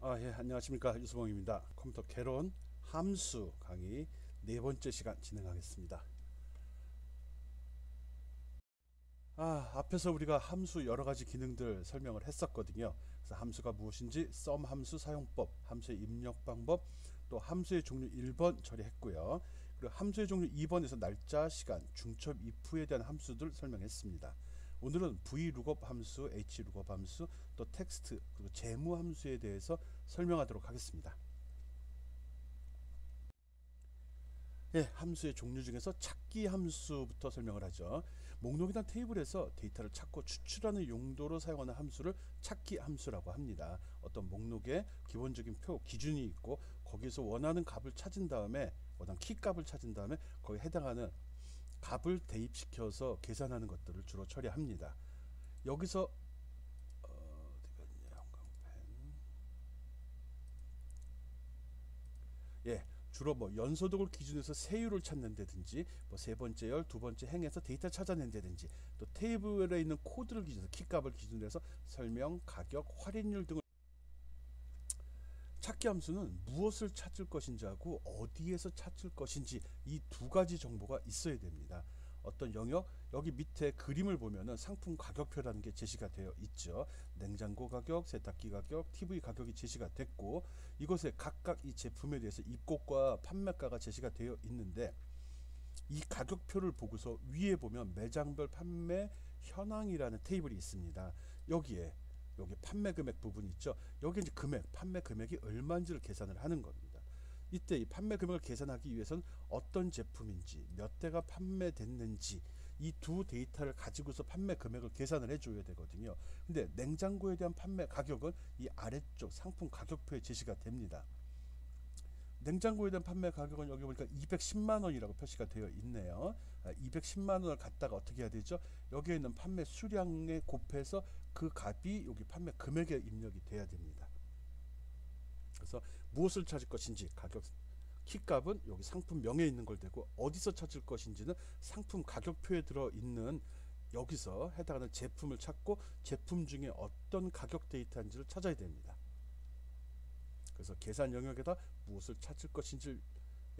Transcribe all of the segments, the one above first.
예, 안녕하십니까. 유수봉입니다. 컴퓨터 개론 함수 강의 네 번째 시간 진행하겠습니다. 앞에서 우리가 함수 여러 가지 기능들 설명을 했었거든요. 그래서 함수가 무엇인지, 썸 함수 사용법, 함수의 입력 방법, 또 함수의 종류 1번 처리했고요. 그리고 함수의 종류 2번에서 날짜, 시간, 중첩, if에 대한 함수들 설명했습니다. 오늘은 vlookup 함수, hlookup 함수, 또 텍스트, 그리고 재무 함수에 대해서 설명하도록 하겠습니다. 예, 함수의 종류 중에서 찾기 함수부터 설명을 하죠. 목록이나 테이블에서 데이터를 찾고 추출하는 용도로 사용하는 함수를 찾기 함수라고 합니다. 어떤 목록에 기본적인 표, 기준이 있고 거기서 원하는 값을 찾은 다음에 원하는 키 값을 찾은 다음에 거기에 해당하는 값을 대입시켜서 계산하는 것들을 주로 처리합니다. 여기서 어디 갔냐, 형광펜. 예, 주로 뭐 연소득을 기준해서 세율을 찾는다든지 뭐 세 번째 열, 두 번째 행에서 데이터 찾아낸다든지 또 테이블에 있는 코드를 기준해서 키값을 기준으로 해서 설명, 가격, 할인율 등을 찾기 함수는 무엇을 찾을 것인지하고 어디에서 찾을 것인지 이 두 가지 정보가 있어야 됩니다. 어떤 영역, 여기 밑에 그림을 보면은 상품 가격표라는 게 제시가 되어 있죠. 냉장고 가격, 세탁기 가격, TV 가격이 제시가 됐고 이것에 각각 이 제품에 대해서 입고가 판매가가 제시가 되어 있는데 이 가격표를 보고서 위에 보면 매장별 판매 현황이라는 테이블이 있습니다. 여기 판매 금액 부분 있죠. 여기 이제 금액, 판매 금액이 얼마인지를 계산을 하는 겁니다. 이때 이 판매 금액을 계산하기 위해서는 어떤 제품인지, 몇 대가 판매됐는지 이 두 데이터를 가지고서 판매 금액을 계산을 해줘야 되거든요. 근데 냉장고에 대한 판매 가격은 이 아래쪽 상품 가격표에 제시가 됩니다. 냉장고에 대한 판매 가격은 여기 보니까 210만 원이라고 표시가 되어 있네요. 210만 원을 갖다가 어떻게 해야 되죠? 여기에 있는 판매 수량에 곱해서 그 값이 여기 판매 금액에 입력이 돼야 됩니다. 그래서 무엇을 찾을 것인지 가격 키값은 여기 상품명에 있는 걸 대고 어디서 찾을 것인지는 상품 가격표에 들어있는 여기서 해당하는 제품을 찾고 제품 중에 어떤 가격 데이터인지를 찾아야 됩니다. 그래서 계산 영역에다 무엇을 찾을 것인지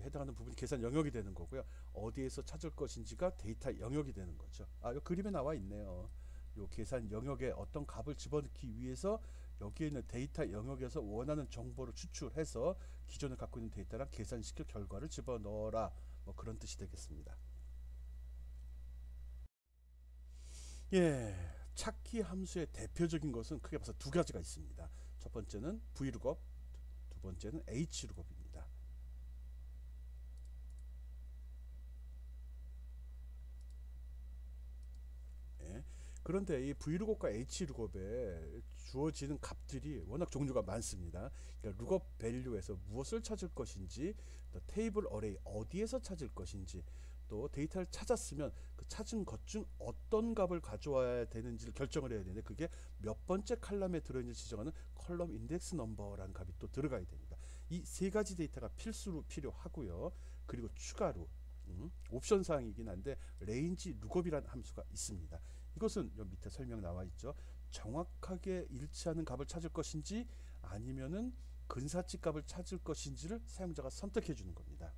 해당하는 부분이 계산 영역이 되는 거고요. 어디에서 찾을 것인지가 데이터 영역이 되는 거죠. 이 그림에 나와 있네요. 요 계산 영역에 어떤 값을 집어넣기 위해서 여기에 있는 데이터 영역에서 원하는 정보를 추출해서 기존에 갖고 있는 데이터랑 계산시킬 결과를 집어넣어라. 뭐 그런 뜻이 되겠습니다. 예, 찾기 함수의 대표적인 것은 크게 봐서 두 가지가 있습니다. 첫 번째는 vlookup, 두 번째는 hlookup입니다. 예. 그런데 이 vlookup과 hlookup에 주어지는 값들이 워낙 종류가 많습니다. 그러니까 lookup value에서 무엇을 찾을 것인지, 또 테이블 어레이 어디에서 찾을 것인지, 또 데이터를 찾았으면 그 찾은 것 중 어떤 값을 가져와야 되는지를 결정을 해야 되는데 그게 몇 번째 칼럼에 들어있는지 지정하는 컬럼 인덱스 넘버라는 값이 또 들어가야 됩니다. 이 세 가지 데이터가 필수로 필요하고요. 그리고 추가로 옵션 사항이긴 한데 레인지 룩업이라는 함수가 있습니다. 이것은 요 밑에 설명 나와 있죠. 정확하게 일치하는 값을 찾을 것인지 아니면은 근사치 값을 찾을 것인지를 사용자가 선택해 주는 겁니다.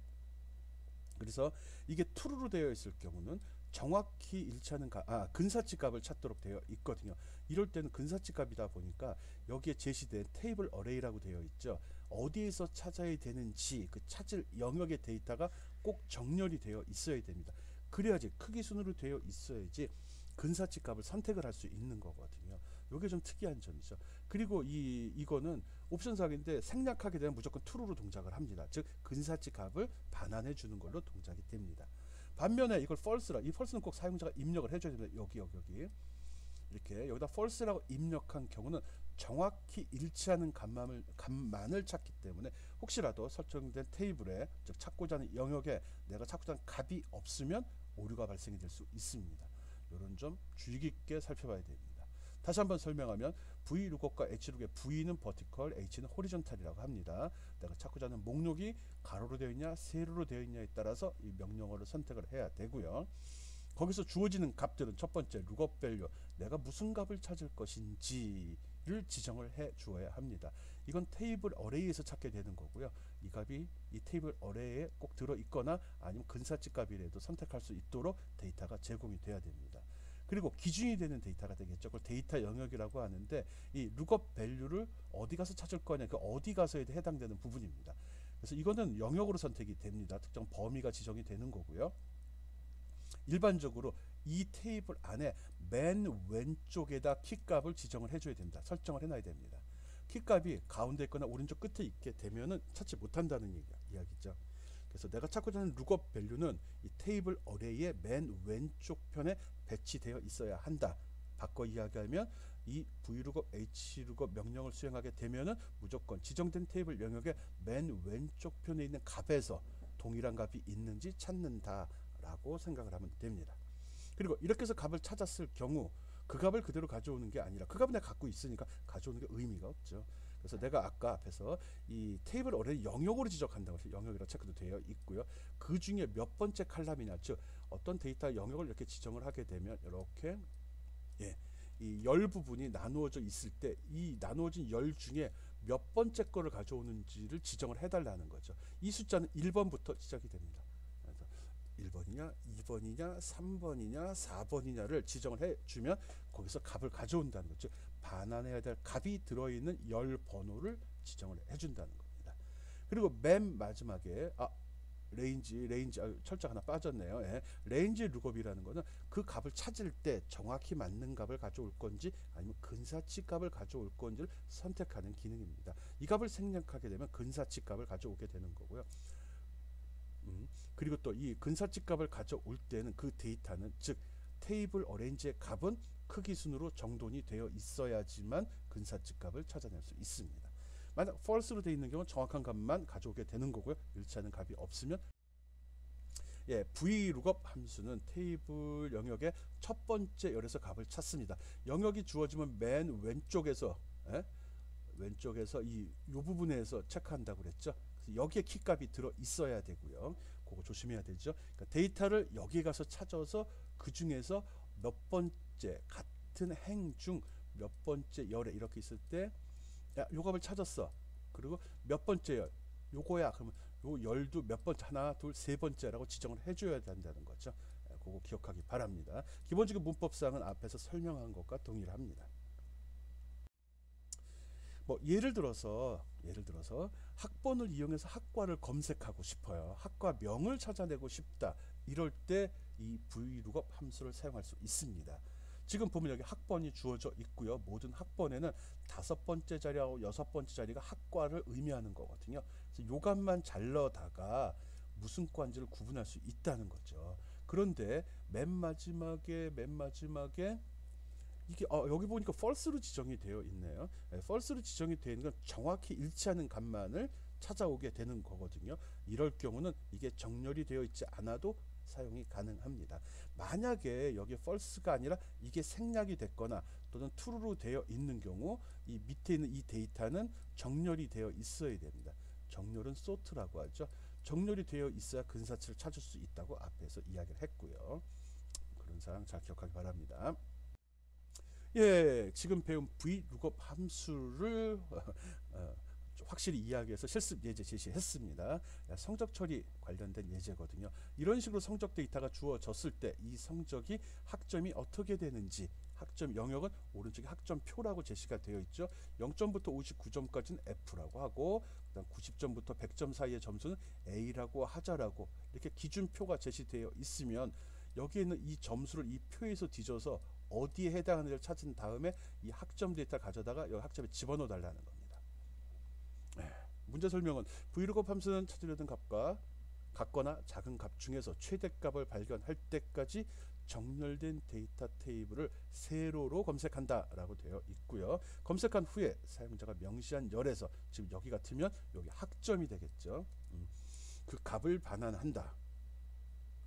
그래서 이게 true로 되어 있을 경우는 정확히 일치하는 근사치 값을 찾도록 되어 있거든요. 이럴 때는 근사치 값이다 보니까 여기에 제시된 테이블 어레이라고 되어 있죠. 어디에서 찾아야 되는지 그 찾을 영역의 데이터가 꼭 정렬이 되어 있어야 됩니다. 그래야지 크기 순으로 되어 있어야지 근사치 값을 선택을 할 수 있는 거거든요. 이게 좀 특이한 점이죠. 그리고 이거는 옵션 사항인데 생략하게 되면 무조건 true로 동작을 합니다. 즉 근사치 값을 반환해 주는 걸로 동작이 됩니다. 반면에 이걸 false라, 이 false는 꼭 사용자가 입력을 해줘야 됩니다. 여기 이렇게 여기다 false라고 입력한 경우는 정확히 일치하는 값만을 찾기 때문에 혹시라도 설정된 테이블에 즉 찾고자 하는 영역에 내가 찾고자 하는 값이 없으면 오류가 발생이 될 수 있습니다. 이런 점 주의 깊게 살펴봐야 됩니다. 다시 한번 설명하면 vlookup과 hlookup의 v는 vertical, h는 horizontal이라고 합니다. 내가 찾고자 하는 목록이 가로로 되어 있냐 세로로 되어 있냐에 따라서 이 명령어를 선택을 해야 되고요. 거기서 주어지는 값들은 첫 번째 lookup value, 내가 무슨 값을 찾을 것인지를 지정을 해 주어야 합니다. 이건 테이블 어레이에서 찾게 되는 거고요. 이 값이 이 테이블 어레이에 꼭 들어 있거나 아니면 근사치 값이라도 선택할 수 있도록 데이터가 제공이 돼야 됩니다. 그리고 기준이 되는 데이터가 되겠죠. 그걸 데이터 영역이라고 하는데 이 룩업 밸류를 어디 가서 찾을 거냐, 그 어디 가서에 해당되는 부분입니다. 그래서 이거는 영역으로 선택이 됩니다. 특정 범위가 지정이 되는 거고요. 일반적으로 이 테이블 안에 맨 왼쪽에다 키값을 지정을 해줘야 됩니다. 설정을 해놔야 됩니다. 키값이 가운데 있거나 오른쪽 끝에 있게 되면은 찾지 못한다는 이야기죠. 그래서 내가 찾고자 하는 룩업 밸류는 이 테이블 어레이의 맨 왼쪽 편에 배치되어 있어야 한다. 바꿔 이야기하면 이 vlookup, hlookup 명령을 수행하게 되면은 무조건 지정된 테이블 영역의 맨 왼쪽 편에 있는 값에서 동일한 값이 있는지 찾는다라고 생각을 하면 됩니다. 그리고 이렇게 해서 값을 찾았을 경우 그 값을 그대로 가져오는 게 아니라 그 값을 내가 갖고 있으니까 가져오는 게 의미가 없죠. 그래서 내가 아까 앞에서 이 테이블 어레이 영역으로 지정한다고 해서 영역이라고 체크도 되어 있고요. 그 중에 몇 번째 칼럼이냐, 즉 어떤 데이터 영역을 이렇게 지정을 하게 되면 이렇게 이 열 부분이 나누어져 있을 때 이 나누어진 열 중에 몇 번째 거를 가져오는지를 지정을 해달라는 거죠. 이 숫자는 1번부터 시작이 됩니다. 그래서 1번이냐, 2번이냐, 3번이냐, 4번이냐를 지정을 해주면 거기서 값을 가져온다는 거죠. 반환해야 될 값이 들어있는 열 번호를 지정을 해준다는 겁니다. 그리고 맨 마지막에 레인지 철자 하나 빠졌네요. 레인지 룩업이라는 거는 그 값을 찾을 때 정확히 맞는 값을 가져올 건지 아니면 근사치 값을 가져올 건지를 선택하는 기능입니다. 이 값을 생략하게 되면 근사치 값을 가져오게 되는 거고요. 그리고 또 이 근사치 값을 가져올 때는 그 데이터는 즉 테이블 어레인지의 값은 크기 순으로 정돈이 되어 있어야지만 근사치 값을 찾아낼 수 있습니다. 만약 false로 되어 있는 경우는 정확한 값만 가져오게 되는 거고요. 일치 않는 값이 없으면 vlookup 함수는 테이블 영역의 첫 번째 열에서 값을 찾습니다. 영역이 주어지면 맨 왼쪽에서 이 부분에서 체크한다고 그랬죠. 그래서 여기에 키값이 들어 있어야 되고요. 그거 조심해야 되죠. 그러니까 데이터를 여기 가서 찾아서 그 중에서 몇 번째 같은 행 중 몇 번째 열에 이렇게 있을 때 요 값을 찾았어. 그리고 몇 번째 열 요거야. 그러면 요 열도 몇 번째, 하나 둘 세 번째라고 지정을 해줘야 된다는 거죠. 그거 기억하기 바랍니다. 기본적인 문법상은 앞에서 설명한 것과 동일합니다. 뭐 예를 들어서 학번을 이용해서 학과를 검색하고 싶어요. 학과명을 찾아내고 싶다. 이럴 때 이 vlookup 함수를 사용할 수 있습니다. 지금 보면 여기 학번이 주어져 있고요. 모든 학번에는 5번째 자리하고 6번째 자리가 학과를 의미하는 거거든요. 그래서 요 값만 잘 넣어다가 무슨 과인지를 구분할 수 있다는 거죠. 그런데 맨 마지막에 이게 여기 보니까 false로 지정이 되어 있네요. false로 지정이 되어 있는 건 정확히 일치하는 값만을 찾아오게 되는 거거든요. 이럴 경우는 이게 정렬이 되어 있지 않아도 사용이 가능합니다. 만약에 여기 false가 아니라 이게 생략이 됐거나 또는 true로 되어 있는 경우 이 밑에 있는 이 데이터는 정렬이 되어 있어야 됩니다. 정렬은 sort라고 하죠. 정렬이 되어 있어야 근사치를 찾을 수 있다고 앞에서 이야기를 했고요. 그런 사항 잘 기억하기 바랍니다. 지금 배운 vlookup 함수를 확실히 이야기해서 실습 예제 제시했습니다. 성적 처리 관련된 예제거든요. 이런 식으로 성적 데이터가 주어졌을 때 이 성적이 학점이 어떻게 되는지, 학점 영역은 오른쪽에 학점표라고 제시가 되어 있죠. 0점부터 59점까지는 F라고 하고 그다음 90점부터 100점 사이의 점수는 A라고 하자라고 이렇게 기준표가 제시되어 있으면 여기에 있는 이 점수를 이 표에서 뒤져서 어디에 해당하는지를 찾은 다음에 이 학점 데이터를 가져다가 여기 학점에 집어넣어 달라는 겁니다. 문제 설명은 vlookup 함수는 찾으려던 값과 같거나 작은 값 중에서 최대값을 발견할 때까지 정렬된 데이터 테이블을 세로로 검색한다 라고 되어 있고요. 검색한 후에 사용자가 명시한 열에서 지금 여기 같으면 여기 학점이 되겠죠. 그 값을 반환한다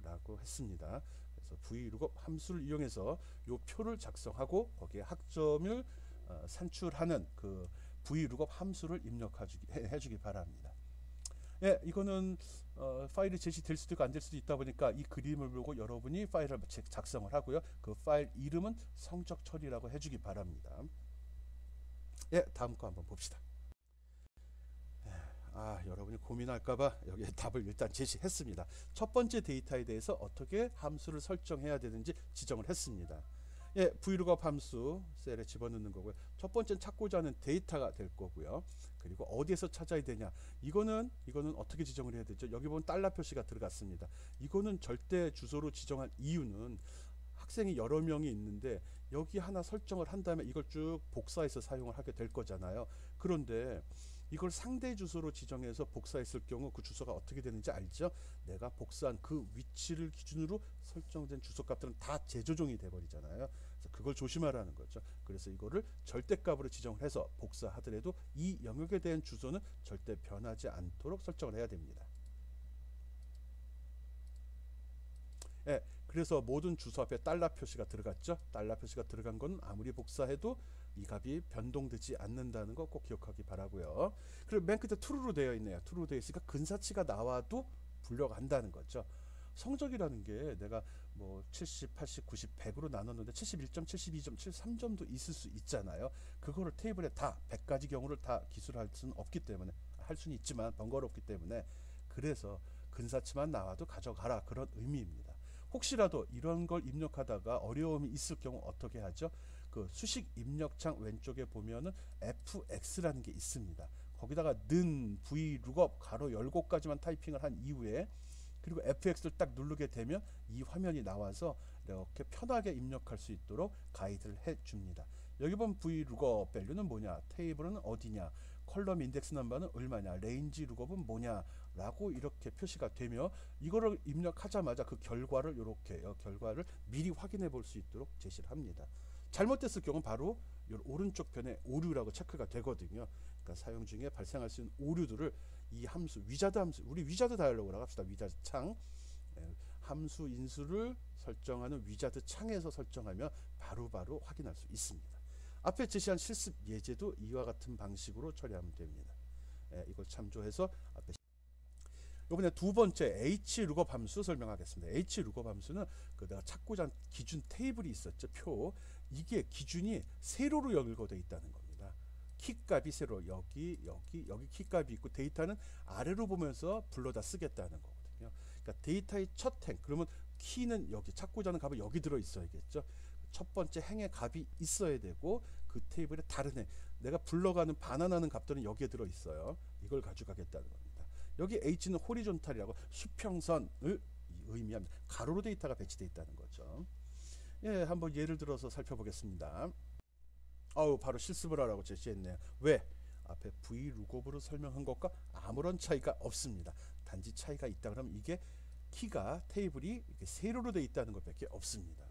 라고 했습니다. 그래서 vlookup 함수를 이용해서 요 표를 작성하고 거기에 학점을 산출하는 그 vlookup 함수를 입력해주기 바랍니다. 이거는 파일이 제시될 수도 있고 안 될 수도 있다 보니까 이 그림을 보고 여러분이 파일을 작성을 하고요. 그 파일 이름은 성적 처리라고 해주기 바랍니다. 다음 거 한번 봅시다. 여러분이 고민할까봐 여기에 답을 일단 제시했습니다. 첫 번째 데이터에 대해서 어떻게 함수를 설정해야 되는지 지정을 했습니다. 예, vlookup 함수 셀에 집어넣는 거고요. 첫 번째는 찾고자 하는 데이터가 될 거고요. 그리고 어디에서 찾아야 되냐? 이거는 어떻게 지정을 해야 되죠? 여기 보면 달러 표시가 들어갔습니다. 이거는 절대 주소로 지정한 이유는 학생이 여러 명이 있는데 여기 하나 설정을 한 다음에 이걸 쭉 복사해서 사용을 하게 될 거잖아요. 그런데 이걸 상대 주소로 지정해서 복사했을 경우 그 주소가 어떻게 되는지 알죠? 내가 복사한 그 위치를 기준으로 설정된 주소 값들은 다 재조정이 돼 버리잖아요. 그래서 그걸 조심하라는 거죠. 그래서 이거를 절대값으로 지정을 해서 복사하더라도 이 영역에 대한 주소는 절대 변하지 않도록 설정을 해야 됩니다. 예, 그래서 모든 주소 앞에 달러 표시가 들어갔죠. 달러 표시가 들어간 건 아무리 복사해도 이 값이 변동되지 않는다는 거 꼭 기억하기 바라고요. 그리고 맨 끝에 true로 되어 있네요. true로 되어 있으니까 근사치가 나와도 불려간다는 거죠. 성적이라는 게 내가 뭐 70, 80, 90, 100으로 나눴는데 71점, 72점, 73점도 있을 수 있잖아요. 그거를 테이블에 다 100가지 경우를 다 기술할 수는 없기 때문에, 할 수는 있지만 번거롭기 때문에, 그래서 근사치만 나와도 가져가라, 그런 의미입니다. 혹시라도 이런 걸 입력하다가 어려움이 있을 경우 어떻게 하죠? 그 수식 입력창 왼쪽에 보면은 fx라는 게 있습니다. 거기다가 는 vlookup 가로 열고까지만 타이핑을 한 이후에 그리고 fx를 딱 누르게 되면 이 화면이 나와서 이렇게 편하게 입력할 수 있도록 가이드를 해 줍니다. 여기 보면 vlookup 밸류는 뭐냐, 테이블은 어디냐, 컬럼 인덱스 넘버는 얼마냐, 레인지 룩업은 뭐냐 라고 이렇게 표시가 되며, 이거를 입력하자마자 그 결과를 결과를 미리 확인해 볼 수 있도록 제시를 합니다. 잘못됐을 경우는 바로 이 오른쪽 편에 오류라고 체크가 되거든요. 그러니까 사용 중에 발생할 수 있는 오류들을 이 함수, 위자드 함수, 우리 위자드 다이얼로그라고 합시다. 위자드 창, 함수 인수를 설정하는 위자드 창에서 설정하면 바로바로 확인할 수 있습니다. 앞에 제시한 실습 예제도 이와 같은 방식으로 처리하면 됩니다. 이걸 참조해서 앞에 이번에 두 번째 hlookup 함수 설명하겠습니다. hlookup 함수는 그 내가 찾고자 하는 기준 테이블이 있었죠. 표. 이게 기준이 세로로 열거되어 있다는 겁니다. 키값이 세로, 여기 키값이 있고 데이터는 아래로 보면서 불러다 쓰겠다는 거거든요. 그러니까 데이터의 첫 행, 그러면 키는 여기, 찾고자 하는 값은 여기 들어 있어야겠죠. 첫 번째 행의 값이 있어야 되고 그 테이블에 다른 행, 내가 불러가는 반환하는 값들은 여기에 들어 있어요. 이걸 가져가겠다는 겁니다. 여기 h는 호리존탈이라고 수평선을 의미합니다. 가로로 데이터가 배치되어 있다는 거죠. 예, 한번 예를 들어서 살펴보겠습니다. 바로 실습을 하라고 제시했네요. 왜? 앞에 vlookup으로 설명한 것과 아무런 차이가 없습니다. 단지 차이가 있다 그러면 이게 키가, 테이블이 이렇게 세로로 되어 있다는 것밖에 없습니다.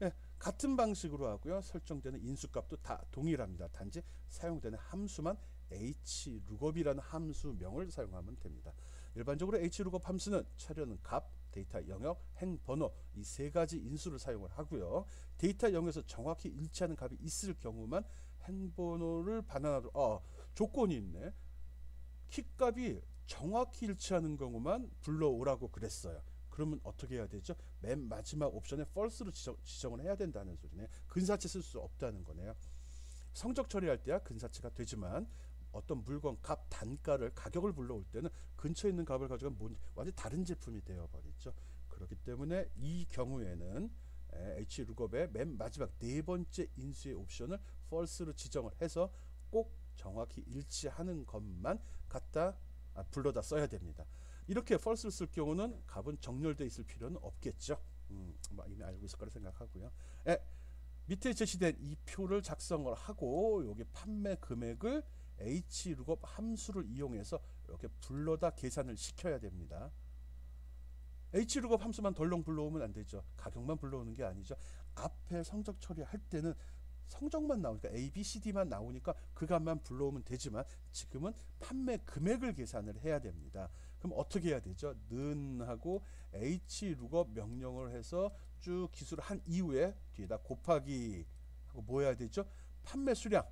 예, 같은 방식으로 하고요. 설정되는 인수값도 다 동일합니다. 단지 사용되는 함수만 hlookup이라는 함수명을 사용하면 됩니다. 일반적으로 hlookup함수는 차려는 값, 데이터 영역, 행 번호, 이 세 가지 인수를 사용을 하고요. 데이터 영역에서 정확히 일치하는 값이 있을 경우만 행 번호를 반환하도록, 조건이 있네. 키 값이 정확히 일치하는 경우만 불러오라고 그랬어요. 그러면 어떻게 해야 되죠? 맨 마지막 옵션에 false로 지정을 해야 된다는 소리네. 근사치 쓸 수 없다는 거네요. 성적 처리할 때야 근사치가 되지만 어떤 물건 값, 단가를, 가격을 불러올 때는 근처에 있는 값을 가져가면 완전 다른 제품이 되어버리죠. 그렇기 때문에 이 경우에는 hlookup의 맨 마지막 네 번째 인수의 옵션을 false로 지정을 해서 꼭 정확히 일치하는 것만 갖다 불러다 써야 됩니다. 이렇게 false를 쓸 경우는 값은 정렬되어 있을 필요는 없겠죠. 이미 알고 있을 거라 생각하고요. 밑에 제시된 이 표를 작성을 하고 여기 판매 금액을 hlookup 함수를 이용해서 이렇게 불러다 계산을 시켜야 됩니다. hlookup 함수만 덜렁 불러오면 안 되죠. 가격만 불러오는 게 아니죠. 앞에 성적 처리할 때는 성적만 나오니까 A, B, C, D만 나오니까 그 값만 불러오면 되지만 지금은 판매 금액을 계산을 해야 됩니다. 그럼 어떻게 해야 되죠? 는 하고 hlookup 명령을 해서 쭉 기술을 한 이후에 뒤에다 곱하기 하고 뭐 해야 되죠? 판매 수량,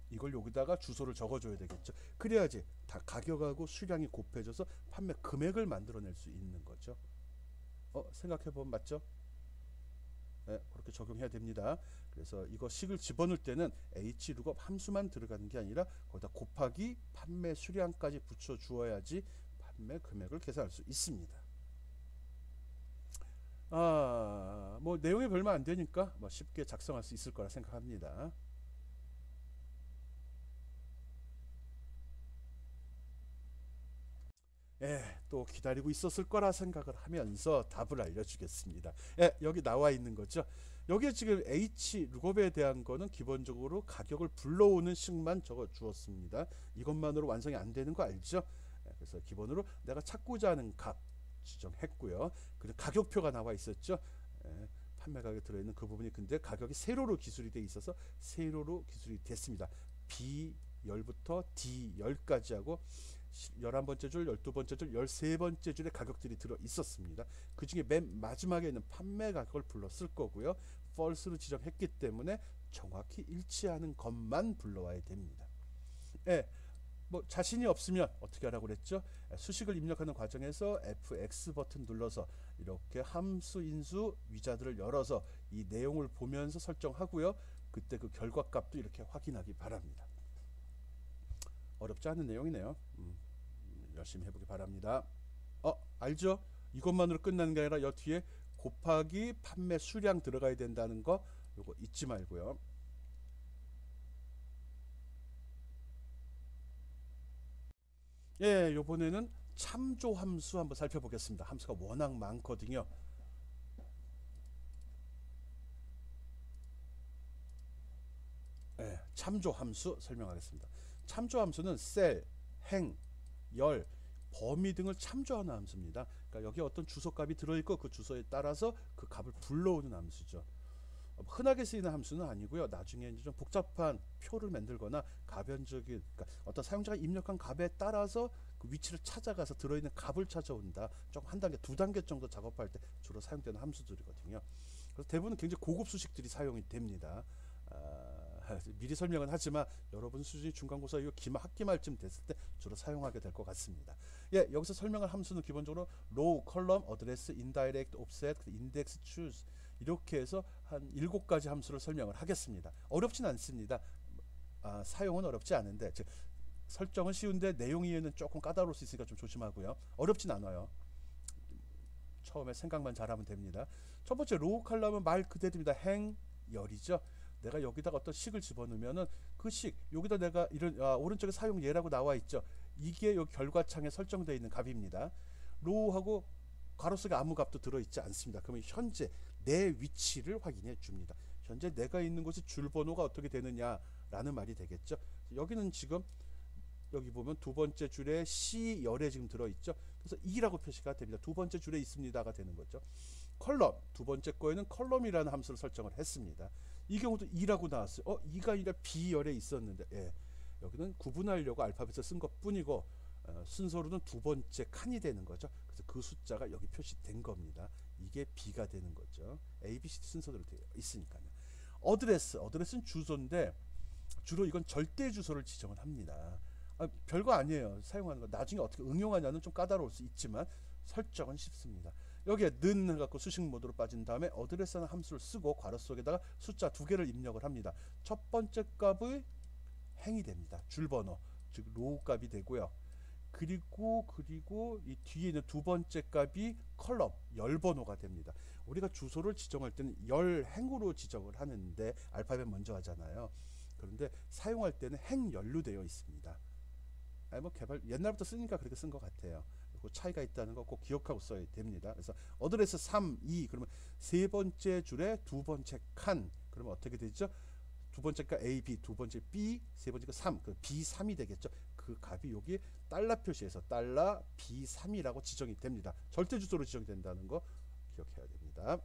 이걸 여기다가 주소를 적어줘야 되겠죠. 그래야지 다 가격하고 수량이 곱해져서 판매 금액을 만들어낼 수 있는 거죠. 생각해보면 맞죠? 네, 그렇게 적용해야 됩니다. 그래서 이거 식을 집어넣을 때는 hlookup 함수만 들어가는 게 아니라 거기다 곱하기 판매 수량까지 붙여 주어야지 판매 금액을 계산할 수 있습니다. 뭐 내용이 별로 안 되니까 뭐 쉽게 작성할 수 있을 거라 생각합니다. 또 기다리고 있었을 거라 생각을 하면서 답을 알려주겠습니다. 여기 나와 있는 거죠. 여기에 지금 hlookup에 대한 거는 기본적으로 가격을 불러오는 식만 적어 주었습니다. 이것만으로 완성이 안 되는 거 알죠? 그래서 기본으로 내가 찾고자 하는 값 지정했고요. 그리고 가격표가 나와 있었죠. 판매 가격 들어있는 그 부분이 근데 가격이 세로로 기술이 돼 있어서 세로로 기술이 됐습니다. B10부터 D10까지 하고 11번째 줄, 12번째 줄, 13번째 줄에 가격들이 들어 있었습니다. 그 중에 맨 마지막에 있는 판매 가격을 불렀을 거고요. false로 지정했기 때문에 정확히 일치하는 것만 불러와야 됩니다. 뭐 자신이 없으면 어떻게 하라고 그랬죠? 수식을 입력하는 과정에서 FX 버튼 눌러서 이렇게 함수 인수 위자들을 열어서 이 내용을 보면서 설정하고요. 그때 그 결과값도 이렇게 확인하기 바랍니다. 어렵지 않은 내용이네요. 열심히 해보기 바랍니다. 알죠? 이것만으로 끝나는 게 아니라 여 뒤에 곱하기 판매 수량 들어가야 된다는 거 요거 잊지 말고요. 요번에는 참조 함수 한번 살펴보겠습니다. 함수가 워낙 많거든요. 참조 함수 설명하겠습니다. 참조 함수는 셀, 행, 열, 범위 등을 참조하는 함수입니다. 그러니까 여기 어떤 주소값이 들어있고 그 주소에 따라서 그 값을 불러오는 함수죠. 흔하게 쓰이는 함수는 아니고요. 나중에 이제 좀 복잡한 표를 만들거나 가변적인 그러니까 어떤 사용자가 입력한 값에 따라서 그 위치를 찾아가서 들어있는 값을 찾아온다. 조금 한 단계, 두 단계 정도 작업할 때 주로 사용되는 함수들이거든요. 그래서 대부분 굉장히 고급 수식들이 사용이 됩니다. 미리 설명은 하지만 여러분 수준이 중간고사 이후 학기말쯤 됐을 때 주로 사용하게 될 것 같습니다. 여기서 설명할 함수는 기본적으로 row, column, address, indirect, offset, index, choose 이렇게 해서 한 7가지 함수를 설명을 하겠습니다. 어렵진 않습니다. 사용은 어렵지 않은데 즉 설정은 쉬운데 내용 이해는 조금 까다로울 수 있으니까 좀 조심하고요. 어렵진 않아요. 처음에 생각만 잘하면 됩니다. 첫 번째 row 컬럼은 말 그대로입니다. 행, 열이죠. 내가 여기다가 어떤 식을 집어넣으면은 그 식 여기다 내가 이런 오른쪽에 사용 예라고 나와 있죠. 이게 여기 결과창에 설정되어 있는 값입니다. row하고 괄호 속에 아무 값도 들어있지 않습니다. 그러면 현재 내 위치를 확인해 줍니다. 현재 내가 있는 곳의 줄 번호가 어떻게 되느냐라는 말이 되겠죠. 여기는 지금 여기 보면 두 번째 줄에 C10에 지금 들어있죠. 그래서 2라고 표시가 됩니다. 두 번째 줄에 있습니다가 되는 거죠. 컬럼 두 번째 거에는 컬럼이라는 함수를 설정을 했습니다. 이 경우도 2라고 나왔어요. 2가 아니라 B열에 있었는데 여기는 구분하려고 알파벳을 쓴 것 뿐이고 순서로는 두 번째 칸이 되는 거죠. 그래서 그 숫자가 여기 표시된 겁니다. 이게 B가 되는 거죠. A, B, C 순서대로 되어 있으니까요. 어드레스는 주소인데 주로 이건 절대 주소를 지정을 합니다. 별거 아니에요. 사용하는 거 나중에 어떻게 응용하냐는 좀 까다로울 수 있지만 설정은 쉽습니다. 여기에 는 해갖고 수식 모드로 빠진 다음에 어드레스라는 함수를 쓰고 괄호 속에다가 숫자 2개를 입력을 합니다. 첫 번째 값의 행이 됩니다. 줄번호 즉 로우 값이 되고요. 그리고 이 뒤에 있는 두 번째 값이 컬럼 열 번호가 됩니다. 우리가 주소를 지정할 때는 열 행으로 지정을 하는데 알파벳 먼저 하잖아요. 그런데 사용할 때는 행열로 되어 있습니다. 뭐 옛날부터 쓰니까 그렇게 쓴 것 같아요. 그 차이가 있다는 거 꼭 기억하고 써야 됩니다. 그래서 어드레스 3, 2 그러면 세 번째 줄에 두 번째 칸 그러면 어떻게 되죠? 두 번째가 A, B, 두 번째 B, 세 번째가 3, 그 B3이 되겠죠. 그 값이 여기 달러 표시해서 달러 B3이라고 지정이 됩니다. 절대 주소로 지정된다는 거 기억해야 됩니다.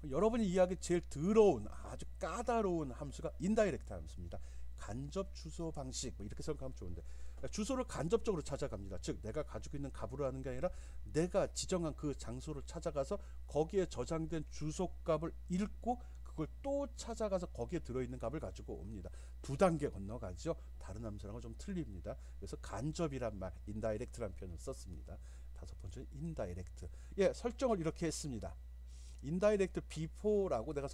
여러분이 이해하기 제일 더러운 아주 까다로운 함수가 인다이렉트 함수입니다. 간접 주소 방식 뭐 이렇게 생각하면 좋은데 주소를 간접적으로 찾아갑니다. 즉 내가 가지고 있는 값으로 하는 게 아니라 내가 지정한 그 장소를 찾아가서 거기에 저장된 주소값을 읽고 그걸 또 찾아가서 거기에 들어있는 값을 가지고 옵니다. 두 단계 건너가죠. 다른 함수랑은 좀 틀립니다. 그래서 간접이란 말, 인다이렉트란 표현을 썼습니다. 다섯 번째는 인다이렉트. 설정을 이렇게 했습니다. 인다이렉트 before라고 내가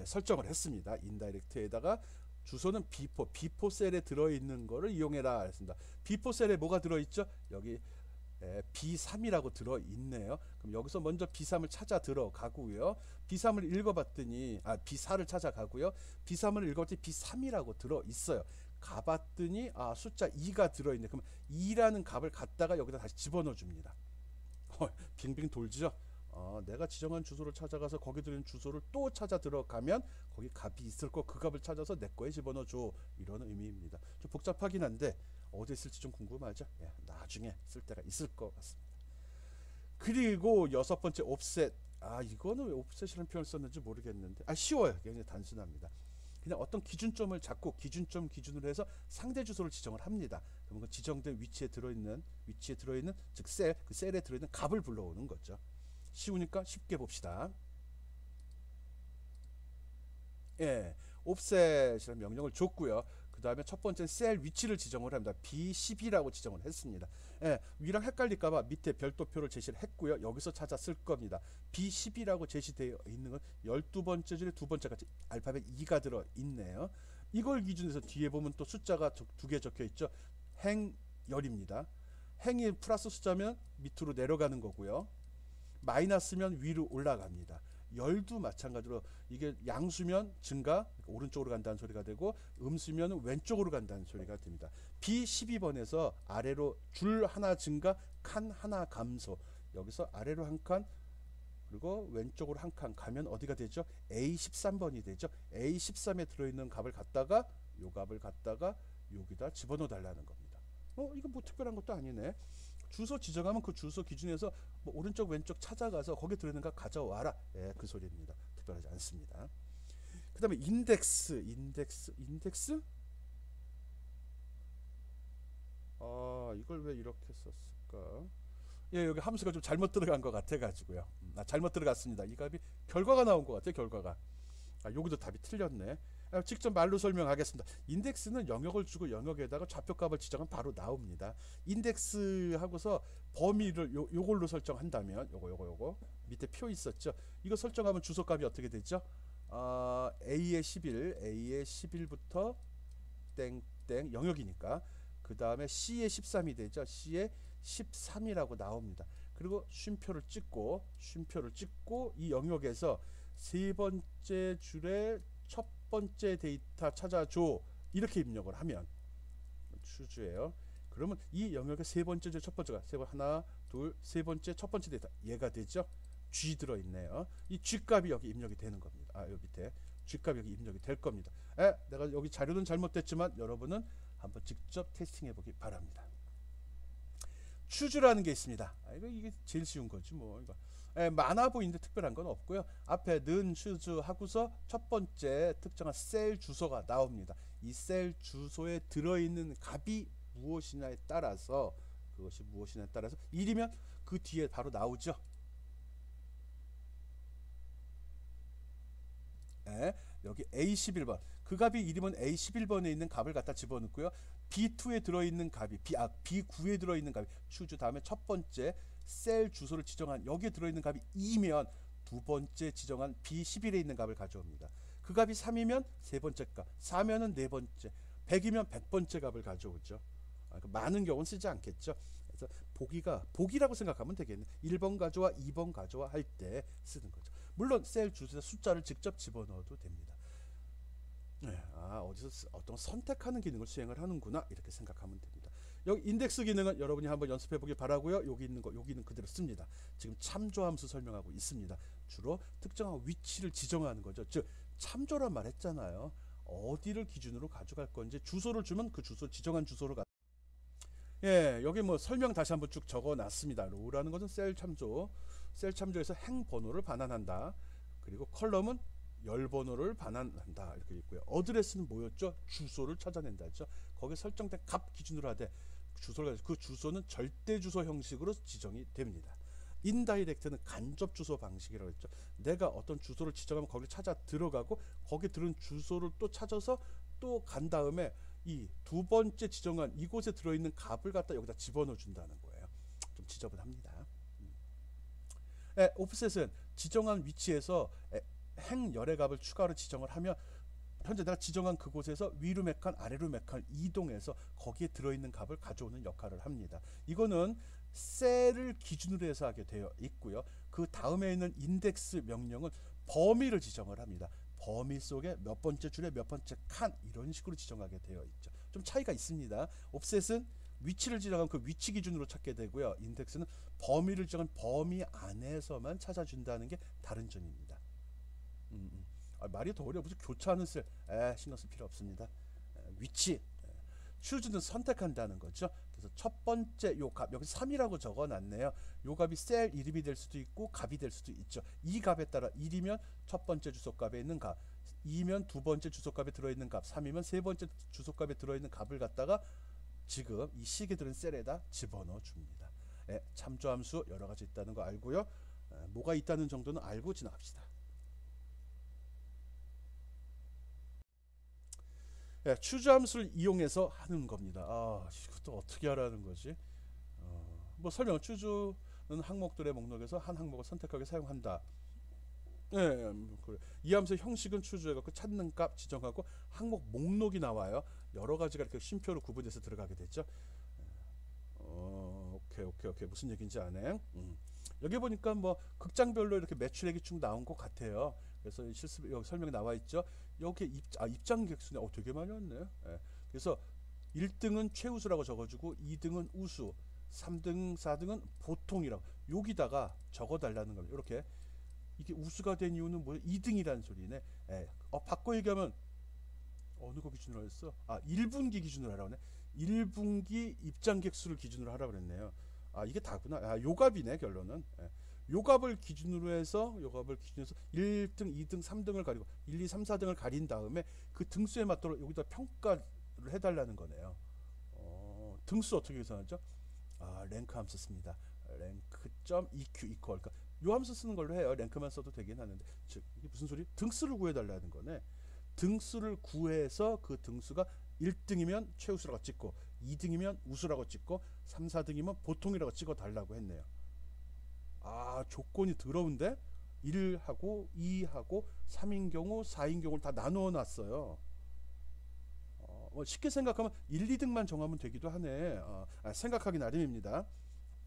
설정을 했습니다. 인다이렉트에다가 주소는 B4 셀에 들어있는 거를 이용해라 했습니다. B4 셀에 뭐가 들어있죠? 여기 B3이라고 들어있네요. 그럼 여기서 먼저 B3을 찾아 들어가고요. B3을 읽어봤더니 B4를 찾아가고요. B3을 읽어봤더니 B3이라고 들어있어요. 가봤더니 숫자 2가 들어있네. 그럼 2라는 값을 갖다가 여기다 다시 집어넣어 줍니다. 빙빙 돌죠. 내가 지정한 주소를 찾아가서 거기 들어있는 주소를 또 찾아 들어가면 거기 값이 있을 거, 그 값을 찾아서 내 거에 집어넣어 줘, 이런 의미입니다. 좀 복잡하긴 한데 어디에 쓸지 좀 궁금하죠. 나중에 쓸 때가 있을 것 같습니다. 그리고 6번째 옵셋. 이거는 왜 옵셋이라는 표현을 썼는지 모르겠는데 쉬워요. 굉장히 단순합니다. 그냥 어떤 기준점을 잡고 기준점 기준으로 해서 상대 주소를 지정을 합니다. 그러면 그 지정된 위치에 들어있는 즉 그 셀에 들어있는 값을 불러오는 거죠. 쉬우니까 쉽게 봅시다. 옵셋이라는 명령을 줬고요. 그 다음에 첫 번째 셀 위치를 지정을 합니다. B12라고 지정을 했습니다. 위랑 헷갈릴까봐 밑에 별도표를 제시를 했고요. 여기서 찾아 쓸 겁니다. B12라고 제시되어 있는 건 12번째 줄에 두 번째 같이 알파벳 2가 들어있네요. 이걸 기준해서 뒤에 보면 또 숫자가 두 개 적혀 있죠. 행열입니다. 행이 플러스 숫자면 밑으로 내려가는 거고요. 마이너스면 위로 올라갑니다. 열도 마찬가지로 이게 양수면 증가, 그러니까 오른쪽으로 간다는 소리가 되고 음수면 왼쪽으로 간다는 소리가 됩니다. B12번에서 아래로 줄 하나 증가, 칸 하나 감소. 여기서 아래로 한 칸 그리고 왼쪽으로 한 칸 가면 어디가 되죠? A13번이 되죠. A13에 들어있는 값을 갖다가 요 값을 갖다가 여기다 집어넣어 달라는 겁니다. 이거 뭐 특별한 것도 아니네. 주소 지정하면 그 주소 기준에서 뭐 오른쪽 왼쪽 찾아가서 거기 들어있는 거 가져와라. 그 소리입니다. 특별하지 않습니다. 그 다음에 인덱스. 이걸 왜 이렇게 썼을까? 여기 함수가 좀 잘못 들어간 것 같아 가지고요. 잘못 들어갔습니다. 이 값이 결과가 나온 것 같아요. 결과가. 여기도 답이 틀렸네. 직접 말로 설명하겠습니다. 인덱스는 영역을 주고 영역에다가 좌표값을 지정하면 바로 나옵니다. 인덱스 하고서 범위를 요걸로 설정한다면 요거 밑에 표 있었죠. 이거 설정하면 주소값이 어떻게 되죠? A의 11부터 땡땡 영역이니까 그 다음에 C의 13이 되죠. C의 13이라고 나옵니다. 그리고 쉼표를 찍고 이 영역에서 세 번째 줄에 첫 번째 데이터 찾아줘, 이렇게 입력을 하면 추주예요. 그러면 이 영역의 세 번째 줄 첫 번째가 하나 둘 세 번째 첫 번째 데이터 얘가 되죠. G 들어있네요. 이 G 값이 여기 입력이 되는 겁니다. 여기 밑에 G 값이 여기 입력이 될 겁니다. 내가 여기 자료는 잘못됐지만 여러분은 한번 직접 테스팅해 보기 바랍니다. 추주라는 게 있습니다. 이게 제일 쉬운 거지 뭐. 이거 많아 보이는데 특별한 건 없고요. 앞에 는 추주 하고서 첫 번째 특정한 셀 주소가 나옵니다. 이 셀 주소에 들어있는 값이 무엇이냐에 따라서, 그것이 무엇이냐에 따라서 1이면 그 뒤에 바로 나오죠. 여기 A11번 그 값이 1이면 A11번에 있는 값을 갖다 집어넣고요. B2에 들어있는 값이 B9에 들어있는 값이 추주 다음에 첫 번째 셀 주소를 지정한 여기에 들어있는 값이 2면 두 번째 지정한 B11에 있는 값을 가져옵니다. 그 값이 3이면 세 번째 값, 4면은 네 번째, 100이면 100번째 값을 가져오죠. 많은 경우는 쓰지 않겠죠. 그래서 보기라고 생각하면 되겠네. 1번 가져와 2번 가져와 할 때 쓰는 거죠. 물론 셀 주소에 숫자를 직접 집어넣어도 됩니다. 어디서 어떤 선택하는 기능을 수행을 하는구나, 이렇게 생각하면 됩니다. 여기 인덱스 기능은 여러분이 한번 연습해 보기 바라고요. 여기 있는 그대로 씁니다. 지금 참조함수 설명하고 있습니다. 주로 특정한 위치를 지정하는 거죠. 즉 참조란 말 했잖아요. 어디를 기준으로 가져갈 건지 주소를 주면 그 주소 지정한 주소로 가. 여기 뭐 설명 다시 한번 쭉 적어 놨습니다. 로우라는 것은 셀 참조에서 행 번호를 반환한다. 그리고 컬럼은 열 번호를 반환한다, 이렇게 있고요. 어드레스는 뭐였죠? 주소를 찾아낸다죠. 거기에 설정된 값 기준으로 하되 그 주소는 절대 주소 형식으로 지정이 됩니다. 인다이렉트는 간접 주소 방식이라고 했죠. 내가 어떤 주소를 지정하면 거기를 찾아 들어가고 거기 들은 주소를 또 찾아서 또 간 다음에 이 두 번째 지정한 이곳에 들어있는 값을 갖다 여기다 집어넣어 준다는 거예요. 좀 지저분합니다. 오프셋은 지정한 위치에서 행열의 값을 추가로 지정을 하면 현재 내가 지정한 그곳에서 위로 몇 칸 아래로 몇 칸 이동해서 거기에 들어있는 값을 가져오는 역할을 합니다. 이거는 셀을 기준으로 해서 하게 되어 있고요. 그 다음에 있는 인덱스 명령은 범위를 지정을 합니다. 범위 속에 몇 번째 줄에 몇 번째 칸 이런 식으로 지정하게 되어 있죠. 좀 차이가 있습니다. 옵셋은 위치를 지정한 그 위치 기준으로 찾게 되고요. 인덱스는 범위를 지정한 범위 안에서만 찾아준다는 게 다른 점입니다. 말이 더 어려워. 무슨 교차하는 셀 신경 쓸 필요 없습니다. 위치 추즈는 선택한다는 거죠. 그래서 첫 번째 요 값 여기 3이라고 적어놨네요. 요 값이 셀 이름이 될 수도 있고 값이 될 수도 있죠. 이 값에 따라 1이면 첫 번째 주소값에 있는 값, 2면 두 번째 주소값에 들어있는 값, 3이면 세 번째 주소값에 들어있는 값을 갖다가 지금 이 식에 들은 셀에다 집어넣어 줍니다. 참조함수 여러 가지 있다는 거 알고요. 뭐가 있다는 정도는 알고 지나갑시다. 추저함수를 이용해서 하는 겁니다. 이것도 어떻게 하라는 거지? 뭐 설명. 추저는 항목들의 목록에서 한 항목을 선택하게 사용한다. 그래. 이 함수의 형식은 추저해갖고 찾는 값 지정하고 항목 목록이 나와요. 여러 가지가 이렇게 쉼표로 구분돼서 들어가게 됐죠. 오케이. 무슨 얘기인지 아네. 여기 보니까 뭐 극장별로 이렇게 매출액이 쭉 나온 것 같아요. 그래서 실습 여기 설명이 나와 있죠. 여기 입장 객수네. 되게 많이 왔네. 그래서 1등은 최우수라고 적어주고 2등은 우수, 3등, 4등은 보통이라고 여기다가 적어달라는 겁니다. 이렇게 이게 우수가 된 이유는 뭐예요? 2등이라는 소리네. 바꿔 얘기하면 어느 거 기준으로 했어? 1분기 기준으로 하라고 하네. 1분기 입장 객수를 기준으로 하라고 그랬네요. 이게 다구나. 요 값이네 결론은. 요 값을 기준으로 해서 1등, 2등, 3등을 가리고 1, 2, 3, 4등을 가린 다음에 그 등수에 맞도록 여기다 평가를 해달라는 거네요. 등수 어떻게 계산하죠? 랭크 함수 씁니다. 랭크.eq 이퀄. 그러니까 요 함수 쓰는 걸로 해요. 랭크만 써도 되긴 하는데, 즉 이게 무슨 소리? 등수를 구해달라는 거네. 등수를 구해서 그 등수가 1등이면 최우수라고 찍고 2등이면 우수라고 찍고 3, 4등이면 보통이라고 찍어 달라고 했네요. 조건이 더러운데 1하고 2하고 3인 경우 4인 경우를 다 나누어 놨어요. 쉽게 생각하면 1, 2등만 정하면 되기도 하네. 생각하기 나름입니다.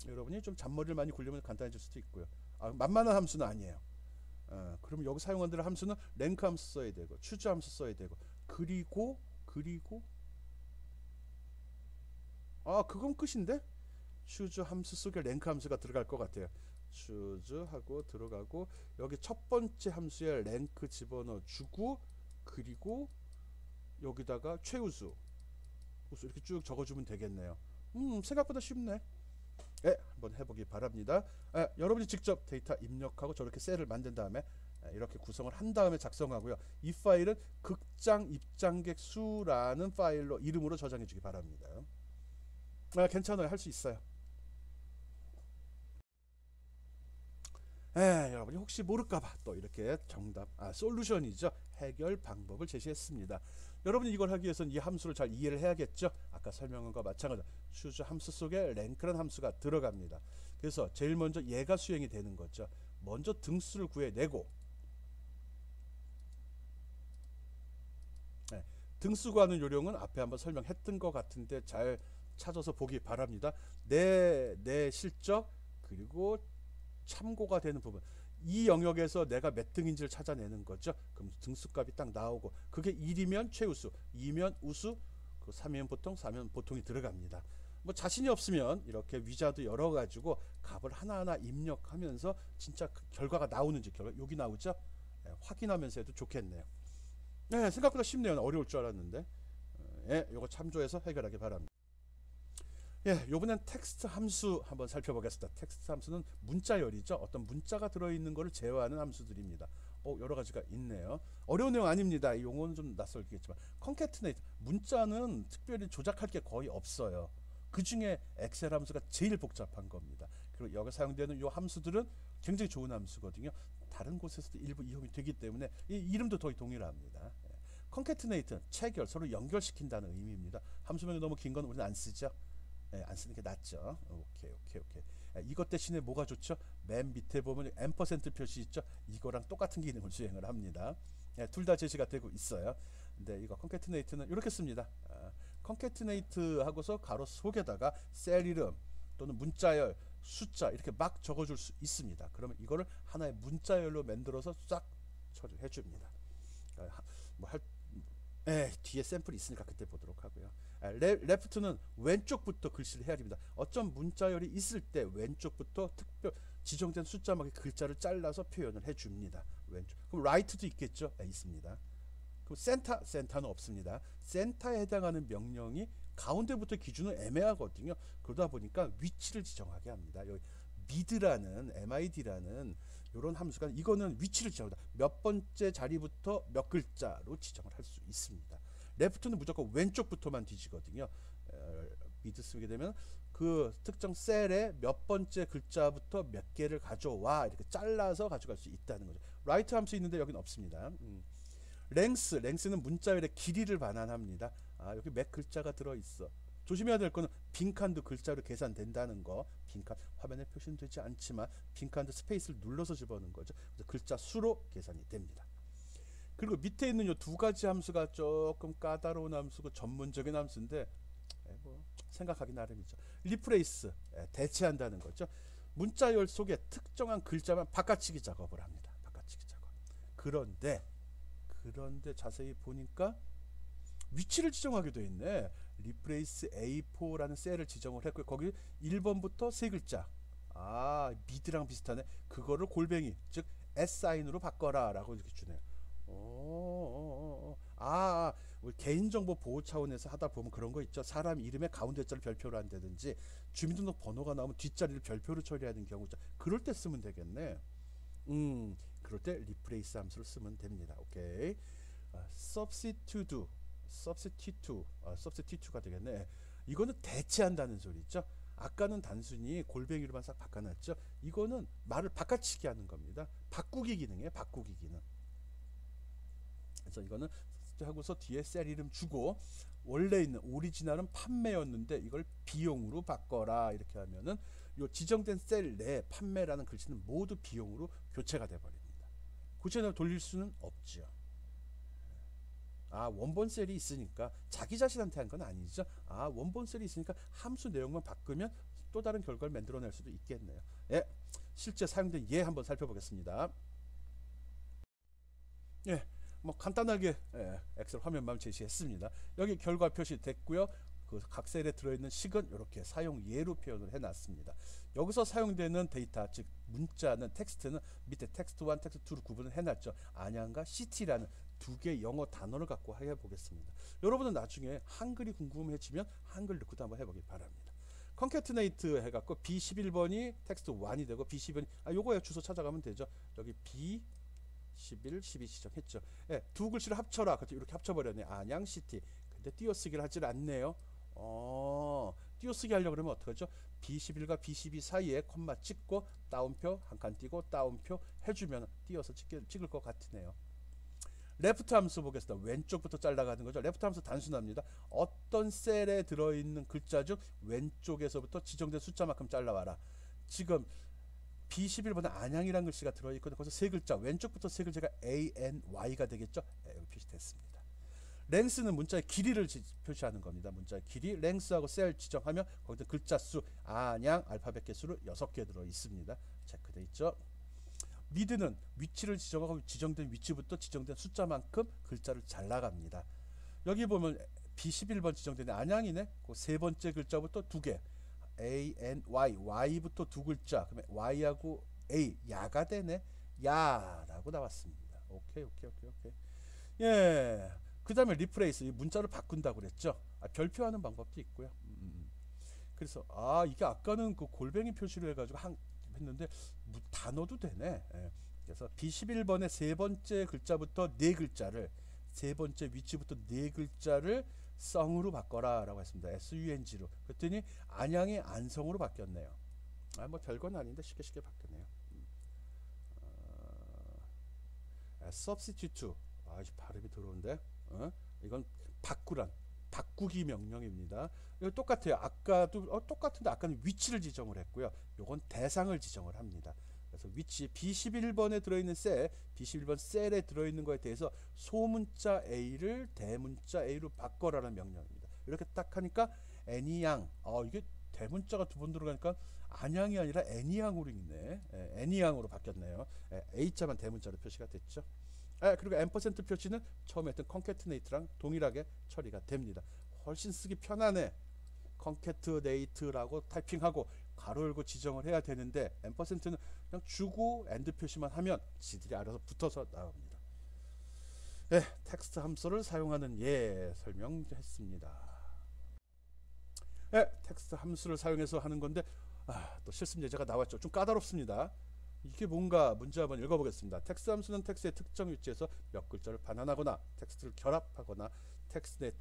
여러분이 좀 잔머리를 많이 굴리면 간단해질 수도 있고요. 만만한 함수는 아니에요. 그럼 여기 사용한들 함수는 랭크 함수 써야 되고 추저 함수 써야 되고 그리고 그건 끝인데? 추저 함수 속에 랭크 함수가 들어갈 것 같아요. 추저하고 들어가고 여기 첫 번째 함수에 랭크 집어넣어 주고 그리고 여기다가 최우수 우수 이렇게 쭉 적어주면 되겠네요. 생각보다 쉽네. 한번 해보기 바랍니다. 여러분이 직접 데이터 입력하고 저렇게 셀을 만든 다음에 이렇게 구성을 한 다음에 작성하고요. 이 파일은 극장 입장객 수라는 파일로 이름으로 저장해 주기 바랍니다. 괜찮아요. 할 수 있어요. 여러분이 혹시 모를까봐 또 이렇게 정답, 솔루션이죠. 해결 방법을 제시했습니다. 여러분이 이걸 하기 위해서는 이 함수를 잘 이해를 해야겠죠. 아까 설명한 것과 마찬가지로 추저 함수 속에 랭크라는 함수가 들어갑니다. 그래서 제일 먼저 얘가 수행이 되는 거죠. 먼저 등수를 구해내고 등수 구하는 요령은 앞에 한번 설명했던 것 같은데 잘 찾아서 보기 바랍니다. 내 실적 그리고 참고가 되는 부분, 이 영역에서 내가 몇 등인지를 찾아내는 거죠. 그럼 등수값이 딱 나오고 그게 1이면 최우수, 2면 우수, 3이면 보통, 4면 보통이 들어갑니다. 뭐 자신이 없으면 이렇게 위자드 열어가지고 값을 하나하나 입력하면서 진짜 그 결과가 나오는지 여기 나오죠. 확인하면서 해도 좋겠네요. 생각보다 쉽네요. 어려울 줄 알았는데 이거 참조해서 해결하기 바랍니다. 요번엔 텍스트 함수 한번 살펴보겠습니다. 텍스트 함수는 문자열이죠. 어떤 문자가 들어있는 것을 제어하는 함수들입니다. 여러 가지가 있네요. 어려운 내용 아닙니다. 이 용어는 좀 낯설겠지만 concatenate, 문자는 특별히 조작할 게 거의 없어요. 그 중에 엑셀 함수가 제일 복잡한 겁니다. 그리고 여기 사용되는 이 함수들은 굉장히 좋은 함수거든요. 다른 곳에서도 일부 이용이 되기 때문에 이 이름도 거의 동일합니다. concatenate는 체결, 서로 연결시킨다는 의미입니다. 함수명이 너무 긴 건 우리는 안 쓰죠. 안 쓰는 게 낫죠. 오케이. 이것 대신에 뭐가 좋죠? 맨 밑에 보면 앰퍼센트 표시 있죠? 이거랑 똑같은 기능을 수행을 합니다. 둘 다 제시가 되고 있어요. 근데 이거 컨캐트네이트는 이렇게 씁니다. 컨캐트네이트 하고서 가로 속에다가 셀 이름 또는 문자열, 숫자 이렇게 막 적어줄 수 있습니다. 그러면 이거를 하나의 문자열로 만들어서 쫙 처리해 줍니다. 뒤에 샘플이 있으니까 그때 보도록 하고요. 레프트는 왼쪽부터 글씨를 해야 됩니다. 어떤 문자열이 있을 때 왼쪽부터 특별 지정된 숫자막의 글자를 잘라서 표현을 해줍니다. 왼쪽. 그럼 라이트도 있겠죠? 있습니다. 그럼 센터는 없습니다. 센터에 해당하는 명령이 가운데부터 기준은 애매하거든요. 그러다 보니까 위치를 지정하게 합니다. 여기 mid라는 mid라는 이런 함수가 이거는 위치를 지정합니다. 몇 번째 자리부터 몇 글자로 지정을 할 수 있습니다. 레프트는 무조건 왼쪽부터만 뒤지거든요. mid 쓰게 되면 그 특정 셀의 몇 번째 글자부터 몇 개를 가져와 이렇게 잘라서 가져갈 수 있다는 거죠. 라이트 함수 있는데 여기는 없습니다. 랭스는 문자열의 길이를 반환합니다. 여기 몇 글자가 들어있어. 조심해야 될 거는 빈칸도 글자로 계산된다는 거. 빈칸 화면에 표시는 되지 않지만 빈칸도 스페이스를 눌러서 집어넣는 거죠. 그래서 글자 수로 계산이 됩니다. 그리고 밑에 있는 이 두 가지 함수가 조금 까다로운 함수고 전문적인 함수인데 뭐 생각하기 나름이죠. 리프레이스 대체한다는 거죠. 문자열 속에 특정한 글자만 바꿔치기 작업을 합니다. 바꿔치기 작업. 그런데 자세히 보니까 위치를 지정하게 되어 있네. 리프레이스 A4라는 셀을 지정을 했고 거기 1번부터 세 글자. mid랑 비슷하네. 그거를 골뱅이 즉 S사인으로 바꿔라 라고 이렇게 주네요. 우리 개인정보 보호 차원에서 하다 보면 그런 거 있죠. 사람 이름의 가운데 자를 별표로 한다든지 주민등록 번호가 나오면 뒷자리를 별표로 처리하는 경우 있죠. 그럴 때 쓰면 되겠네. 그럴 때 리프레이스 함수를 쓰면 됩니다. 오케이. substitute가 되겠네. 이거는 대체한다는 소리죠. 아까는 단순히 골뱅이로만 싹 바꿔놨죠. 이거는 말을 바꿔치기 하는 겁니다. 바꾸기 기능이에요. 바꾸기 기능. 그래서 이거는 하고서 뒤에 셀 이름 주고 원래 있는 오리지널은 판매였는데 이걸 비용으로 바꿔라 이렇게 하면은 요 지정된 셀 내 판매라는 글씨는 모두 비용으로 교체가 돼 버립니다. 교체를 돌릴 수는 없죠. 원본 셀이 있으니까 자기 자신한테 한 건 아니죠. 원본 셀이 있으니까 함수 내용만 바꾸면 또 다른 결과를 만들어낼 수도 있겠네요. 실제 사용된 예 한번 살펴보겠습니다. 뭐 간단하게 엑셀 화면만 제시했습니다. 여기 결과 표시됐고요. 그 각 셀에 들어있는 식은 이렇게 사용 예로 표현을 해놨습니다. 여기서 사용되는 데이터, 즉 문자는 텍스트는 밑에 텍스트 1, 텍스트 2로 구분을 해놨죠. 안양과 시티라는 두 개의 영어 단어를 갖고 해보겠습니다. 여러분은 나중에 한글이 궁금해지면 한글 넣고도 한번 해보길 바랍니다. 컨캐트네이트 해갖고 B11번이 텍스트 1이 되고 B12번이 요거에 주소 찾아가면 되죠. 여기 B11, 12 지정했죠. 두 글씨를 합쳐라. 그렇죠. 이렇게 합쳐버렸네. 안양시티. 근데 띄어쓰기를 하질 않네요. 띄어쓰기 하려고 그러면 어떡하죠? B11과 B12 사이에 콤마 찍고 따옴표 한 칸 띄고 따옴표 해주면 띄어서 찍을 것 같으네요. 레프트 함수 보겠습니다. 왼쪽부터 잘라가는 거죠. 레프트 함수 단순합니다. 어떤 셀에 들어있는 글자 중 왼쪽에서부터 지정된 숫자만큼 잘라와라. 지금 B11번에 안양이라는 글씨가 들어있거든요. 거기서 세 글자, 왼쪽부터 세 글자가 ANY가 되겠죠. 여기 표시됐습니다. 랭스는 문자의 길이를 표시하는 겁니다. 문자의 길이, 랭스하고 셀 지정하면 거기다 글자 수, 안양 알파벳 개수로 6개 들어있습니다. 체크돼 있죠. 미드는 위치를 지정하고 지정된 위치부터 지정된 숫자만큼 글자를 잘라갑니다. 여기 보면 B11번 지정된 안양이네. 그 세 번째 글자부터 두 개. ANY, Y부터 두 글자. 그러면 Y하고 A, 야가 되네. 야라고 나왔습니다. 오케이. 그 다음에 리프레이스, 문자를 바꾼다고 그랬죠. 별표하는 방법도 있고요. 그래서 이게 아까는 그 골뱅이 표시로 해가지고 했는데 단어도 되네. 그래서 B11번의 세 번째 글자부터 네 글자를, 세 번째 위치부터 네 글자를 성으로 바꿔라 라고 했습니다. SUNG로. 그랬더니 안양이 안성으로 바뀌었네요. 뭐 별건 아닌데 쉽게 바뀌었네요. substitute. 발음이 더러운데. 이건 바꾸란. 바꾸기 명령입니다. 이거 똑같아요. 아까도 똑같은데 아까는 위치를 지정을 했고요. 요건 대상을 지정을 합니다. 그래서 위치 B11번에 들어있는 셀, B11번 셀에 들어있는 거에 대해서 소문자 A를 대문자 A로 바꿔라는 명령입니다. 이렇게 딱 하니까 애니양, 이게 대문자가 두 번 들어가니까 안양이 아니라 애니양으로 있네. 애니양으로 바뀌었네요. A자만 대문자로 표시가 됐죠. 그리고 M% 표시는 처음에 했던 concatenate랑 동일하게 처리가 됩니다. 훨씬 쓰기 편하네. concatenate라고 타이핑하고 가로 열고 지정을 해야 되는데 M%는 그냥 주고 AND 표시만 하면 지들이 알아서 붙어서 나옵니다. 텍스트 함수를 사용하는 설명했습니다. 텍스트 함수를 사용해서 하는 건데 또 실습 예제가 나왔죠. 좀 까다롭습니다. 이게 뭔가 문제 한번 읽어보겠습니다. 텍스트 함수는 텍스트의 특정 위치에서 몇 글자를 반환하거나 텍스트를 결합하거나 텍스트 내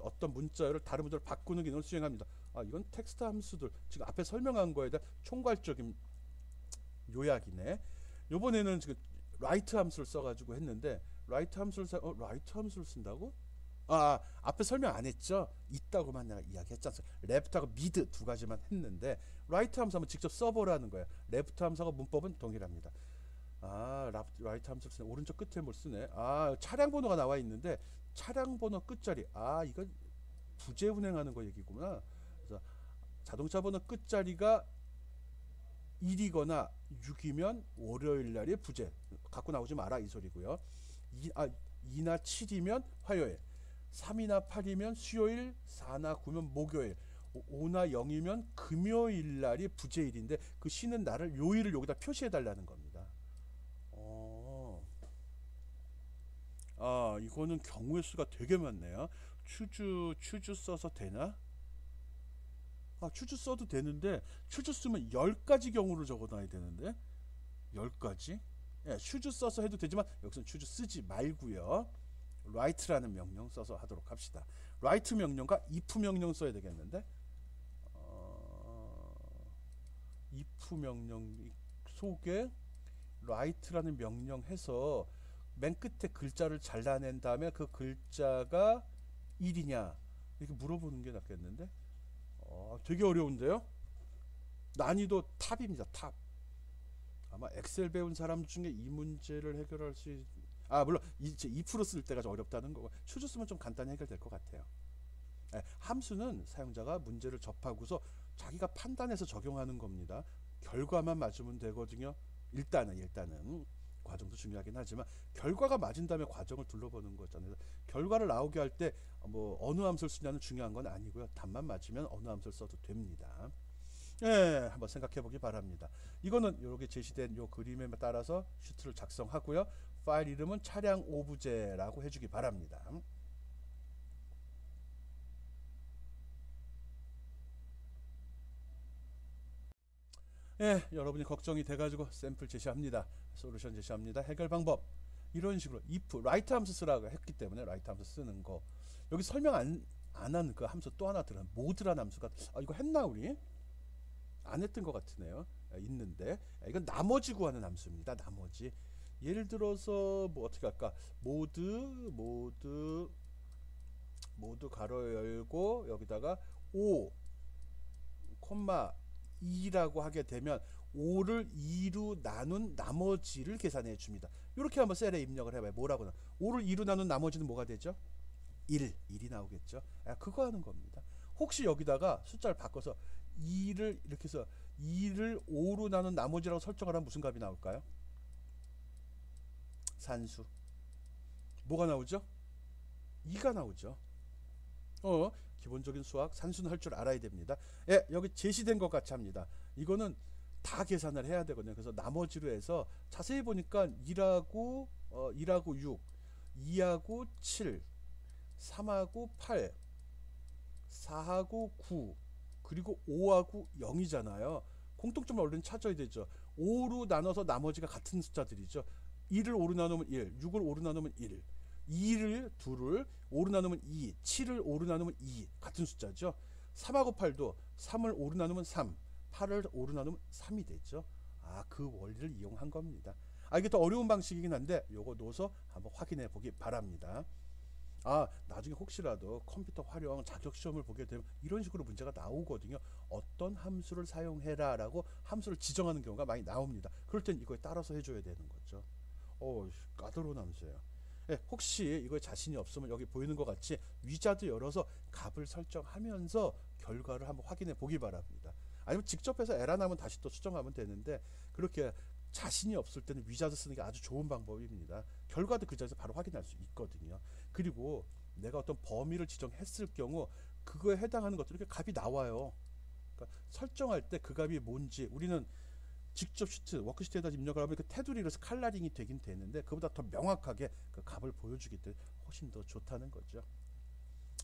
어떤 문자열을 다른 문자로 바꾸는 기능을 수행합니다. 이건 텍스트 함수들 지금 앞에 설명한 거에 대한 총괄적인 요약이네. 요번에는 지금 라이트 함수를 써가지고 했는데 라이트 함수를 쓴다고? 앞에 설명 안 했죠? 있다고만 내가 이야기했지 않습니까? 레프트하고 미드 두 가지만 했는데 라이트 함수 한번 직접 써보라는 거예요. 레프트 함수하고 문법은 동일합니다. 라이트 함수를 쓰네. 오른쪽 끝에 뭘 쓰네. 차량 번호가 나와 있는데 차량 번호 끝자리. 이건 부재 운행하는 거 얘기구나. 그래서 자동차 번호 끝자리가 1이거나 6이면 월요일 날이 부재. 갖고 나오지 마라 이 소리고요. 2나 7이면 화요일. 3이나 8이면 수요일, 4나 9면 목요일, 5나 0이면 금요일 날이 부재일인데 그 쉬는 날을 요일을 여기다 표시해 달라는 겁니다. 이거는 경우의 수가 되게 많네요. 추주 써서 되나? 추주 써도 되는데 추주 쓰면 10가지 경우를 적어놔야 되는데 10가지? 추주 써서 해도 되지만 여기서는 추주 쓰지 말고요. write라는 명령 써서 하도록 합시다. write 명령과 if 명령 써야 되겠는데 if 명령 속에 write라는 명령 해서 맨 끝에 글자를 잘라낸 다음에 그 글자가 1이냐 이렇게 물어보는 게 낫겠는데 되게 어려운데요. 난이도 탑입니다. 탑. 아마 엑셀 배운 사람 중에 이 문제를 해결할 수 물론 이제 2% 쓸 때가 좀 어렵다는 거고 추주 쓰면 좀 간단히 해결될 것 같아요. 함수는 사용자가 문제를 접하고서 자기가 판단해서 적용하는 겁니다. 결과만 맞으면 되거든요. 일단은 과정도 중요하긴 하지만 결과가 맞은 다음에 과정을 둘러보는 거잖아요. 결과를 나오게 할 때 어느 함수를 쓰냐는 중요한 건 아니고요. 답만 맞으면 어느 함수를 써도 됩니다. 한번 생각해 보기 바랍니다. 이거는 이렇게 제시된 요 그림에 따라서 슈트를 작성하고요. 파일 이름은 차량 오브제라고 해주기 바랍니다. 여러분이 걱정이 돼가지고 샘플 제시합니다. 솔루션 제시합니다. 해결 방법 이런 식으로 if, write 함수 쓰라고 했기 때문에 write 함수 쓰는 거 여기 설명 안 한 그 함수 또 하나 들어요. 모드라는 함수가 이거 했나 우리? 안 했던 것 같으네요. 있는데 이건 나머지 구하는 함수입니다. 나머지 예를 들어서 어떻게 할까? 모드 가로 열고 여기다가 5, 2라고 하게 되면 5를 2로 나눈 나머지를 계산해 줍니다. 이렇게 한번 셀에 입력을 해봐요. 뭐라고나 5를 2로 나눈 나머지는 뭐가 되죠? 1이 나오겠죠. 그거 하는 겁니다. 혹시 여기다가 숫자를 바꿔서 2를 이렇게 해서 2를 5로 나눈 나머지라고 설정을 하면 무슨 값이 나올까요? 산수. 뭐가 나오죠? 2가 나오죠. 기본적인 수학 산수는 할 줄 알아야 됩니다. 여기 제시된 것 같이 합니다. 이거는 다 계산을 해야 되거든요. 그래서 나머지로 해서 자세히 보니까 2하고 6, 2하고 7, 3하고 8, 4하고 9, 그리고 5하고 0이잖아요. 공통점을 얼른 찾아야 되죠. 5로 나눠서 나머지가 같은 숫자들이죠. 1을 5로 나누면 1, 6을 5로 나누면 1, 2를 2를 5로 나누면 2, 7을 5로 나누면 2 같은 숫자죠. 3하고 8도 3을 5로 나누면 3, 8을 5로 나누면 3이 되죠. 그 원리를 이용한 겁니다. 이게 더 어려운 방식이긴 한데 요거 넣어서 한번 확인해 보기 바랍니다. 나중에 혹시라도 컴퓨터 활용 자격 시험을 보게 되면 이런 식으로 문제가 나오거든요. 어떤 함수를 사용해라라고 함수를 지정하는 경우가 많이 나옵니다. 그럴 땐 이거에 따라서 해줘야 되는 거죠. 까다로운 함수예요. 예, 혹시 이거에 자신이 없으면 여기 보이는 것 같이 위자드 열어서 값을 설정하면서 결과를 한번 확인해 보기 바랍니다. 아니면 직접 해서 에러 나면 다시 또 수정하면 되는데, 그렇게 자신이 없을 때는 위자드 쓰는 게 아주 좋은 방법입니다. 결과도 그 자리에서 바로 확인할 수 있거든요. 그리고 내가 어떤 범위를 지정했을 경우 그거에 해당하는 것들이 이렇게 값이 나와요. 그러니까 설정할 때 그 값이 뭔지 우리는 직접 워크시트에다 입력을 하면 그 테두리로서 칼라링이 되긴 되는데, 그보다 더 명확하게 그 값을 보여주기 때문에 훨씬 더 좋다는 거죠.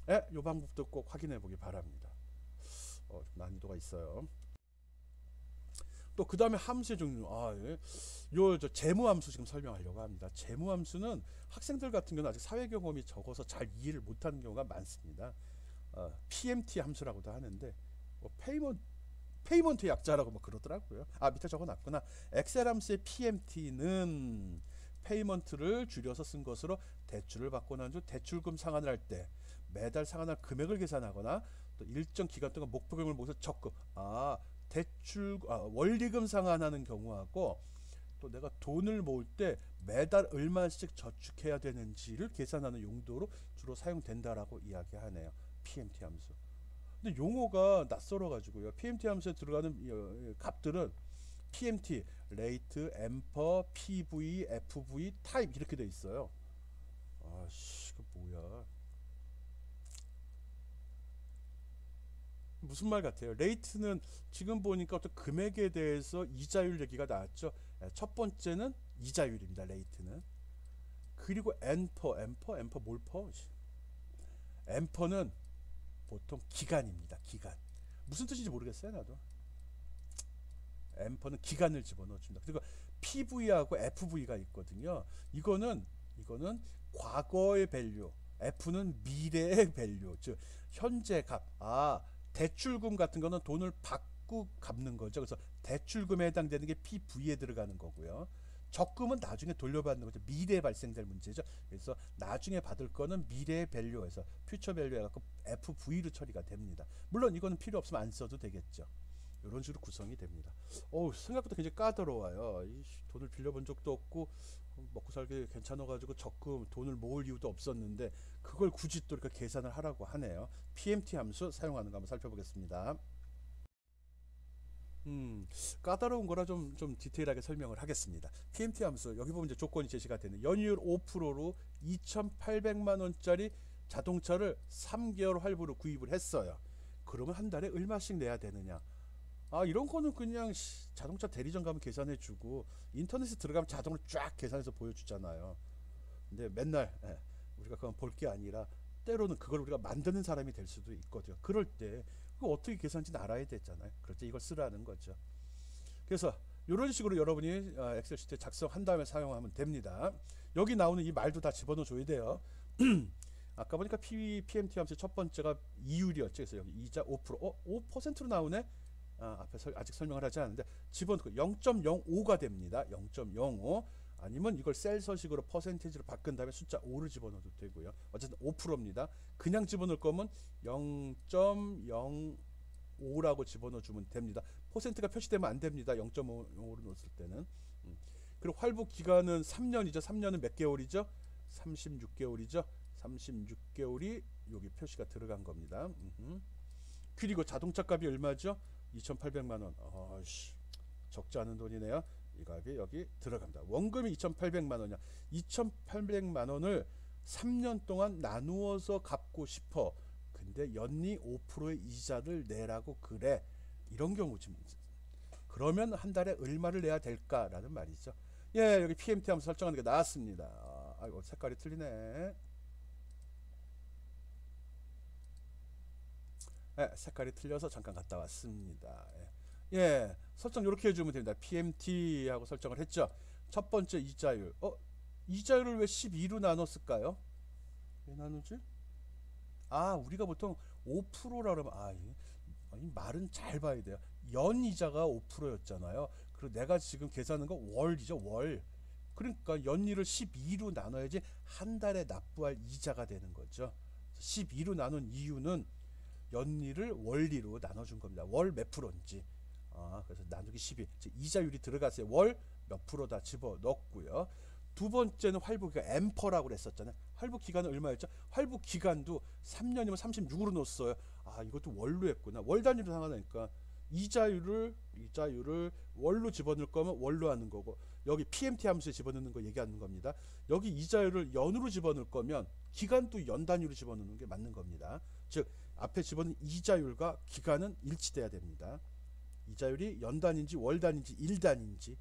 이 방법도 꼭 확인해 보기 바랍니다. 좀 난이도가 있어요. 또 그 다음에 함수의 종류. 저 재무함수 지금 설명하려고 합니다. 재무함수는 학생들 같은 경우는 아직 사회 경험이 적어서 잘 이해를 못하는 경우가 많습니다. PMT 함수라고도 하는데, 페이먼트 약자라고 뭐 그러더라고요. 밑에 적어놨구나. 엑셀 함수의 PMT는 페이먼트를 줄여서 쓴 것으로 대출을 받고 난 후 대출금 상환을 할 때 매달 상환할 금액을 계산하거나 또 일정 기간 동안 목표금을 모아서 적금, 원리금 상환하는 경우하고, 또 내가 돈을 모을 때 매달 얼마씩 저축해야 되는지를 계산하는 용도로 주로 사용된다라고 이야기하네요. PMT 함수. 근데 용어가 낯설어 가지고요. PMT 함수에 들어가는 값들은 PMT, 레이트, 앰퍼, PV, FV, 타입 이렇게 돼 있어요. 이거 뭐야? 무슨 말 같아요? 레이트는 지금 보니까 어떤 금액에 대해서 이자율 얘기가 나왔죠. 첫 번째는 이자율입니다. 레이트는. 그리고 앰퍼 몰퍼. 앰퍼는 보통 기간입니다. 기간. 무슨 뜻인지 모르겠어요, 나도. 앰퍼는 기간을 집어넣어줍니다. 그리고 PV하고 FV가 있거든요. 이거는 과거의 밸류, F는 미래의 밸류, 즉 현재 값. 대출금 같은 거는 돈을 받고 갚는 거죠. 그래서 대출금에 해당되는 게 PV에 들어가는 거고요. 적금은 나중에 돌려받는 거죠. 미래에 발생될 문제죠. 그래서 나중에 받을 거는 미래의 밸류에서 퓨처 밸류 해갖고 FV로 처리가 됩니다. 물론 이거는 필요 없으면 안 써도 되겠죠. 이런 식으로 구성이 됩니다. 생각보다 굉장히 까다로워요. 돈을 빌려본 적도 없고 먹고 살기 괜찮아가지고 적금 돈을 모을 이유도 없었는데 그걸 굳이 또 이렇게 계산을 하라고 하네요. PMT 함수 사용하는 거 한번 살펴보겠습니다. 까다로운 거라 좀 디테일하게 설명을 하겠습니다. PMT 함수 여기 보면 이제 조건이 제시가 되는 연이율 5%로 2,800만 원짜리 자동차를 3개월 할부로 구입을 했어요. 그러면 한 달에 얼마씩 내야 되느냐? 이런 거는 그냥 자동차 대리점 가면 계산해주고 인터넷에 들어가면 자동으로 쫙 계산해서 보여주잖아요. 근데 맨날 우리가 그건 볼 게 아니라 때로는 그걸 우리가 만드는 사람이 될 수도 있거든요. 그럴 때 그거 어떻게 계산인지 알아야 되잖아요. 그럴 때 이걸 쓰라는 거죠. 그래서 이런 식으로 여러분이 엑셀 시트 작성한 다음에 사용하면 됩니다. 여기 나오는 이 말도 다 집어넣어 줘야 돼요. 아까 보니까 PMT 함수 첫 번째가 이율이었죠. 그래서 여기 이자 5%, 5%로 나오네. 앞에 아직 설명을 하지 않았는데 집어넣고 0.05가 됩니다. 0.05. 아니면 이걸 셀 서식으로 퍼센테이지로 바꾼 다음에 숫자 5를 집어넣어도 되고요. 어쨌든 5%입니다. 그냥 집어넣을 거면 0.05라고 집어넣어주면 됩니다. 퍼센트가 표시되면 안 됩니다. 0.5로 넣었을 때는. 그리고 활부 기간은 3년이죠. 3년은 몇 개월이죠? 36개월이죠. 36개월이 여기 표시가 들어간 겁니다. 그리고 자동차 값이 얼마죠? 2,800만 원. 적지 않은 돈이네요. 이 값이 여기 들어갑니다. 원금이 2,800만 원이야. 2,800만 원을 3년 동안 나누어서 갚고 싶어. 근데 연리 5%의 이자를 내라고 그래. 이런 경우지. 그러면 한 달에 얼마를 내야 될까라는 말이죠. 여기 PMT 함수 설정하는 게 나왔습니다. 아이고 색깔이 틀리네. 색깔이 틀려서 잠깐 갔다 왔습니다. 설정 이렇게 해주면 됩니다. PMT 하고 설정을 했죠. 첫 번째 이자율. 이자율을 왜 12로 나눴을까요? 왜 나누지? 우리가 보통 5%라 그러면 이 말은 잘 봐야 돼요. 연 이자가 5%였잖아요. 그리고 내가 지금 계산한 거 월이죠. 월. 그러니까 연리를 12로 나눠야지 한 달에 납부할 이자가 되는 거죠. 12로 나눈 이유는 연리를 원리로 나눠준 겁니다. 월 몇 프로인지. 그래서 나누기 12. 이자율이 들어갔어요. 월 몇 프로 다 집어 넣고요. 두 번째는 활부기가 앰퍼라고 그랬었잖아요. 활부 기간은 얼마였죠? 활부 기간도 3년이면 36으로 넣었어요. 이것도 월로 했구나. 월 단위로 상하니까 이자율을 월로 집어넣을 거면 월로 하는 거고, 여기 PMT 함수에 집어넣는 거 얘기하는 겁니다. 여기 이자율을 연으로 집어넣을 거면 기간도 연 단위로 집어넣는 게 맞는 겁니다. 즉 앞에 집어넣은 이자율과 기간은 일치돼야 됩니다. 이자율이 연 단위인지 월 단위인지 일 단위인지,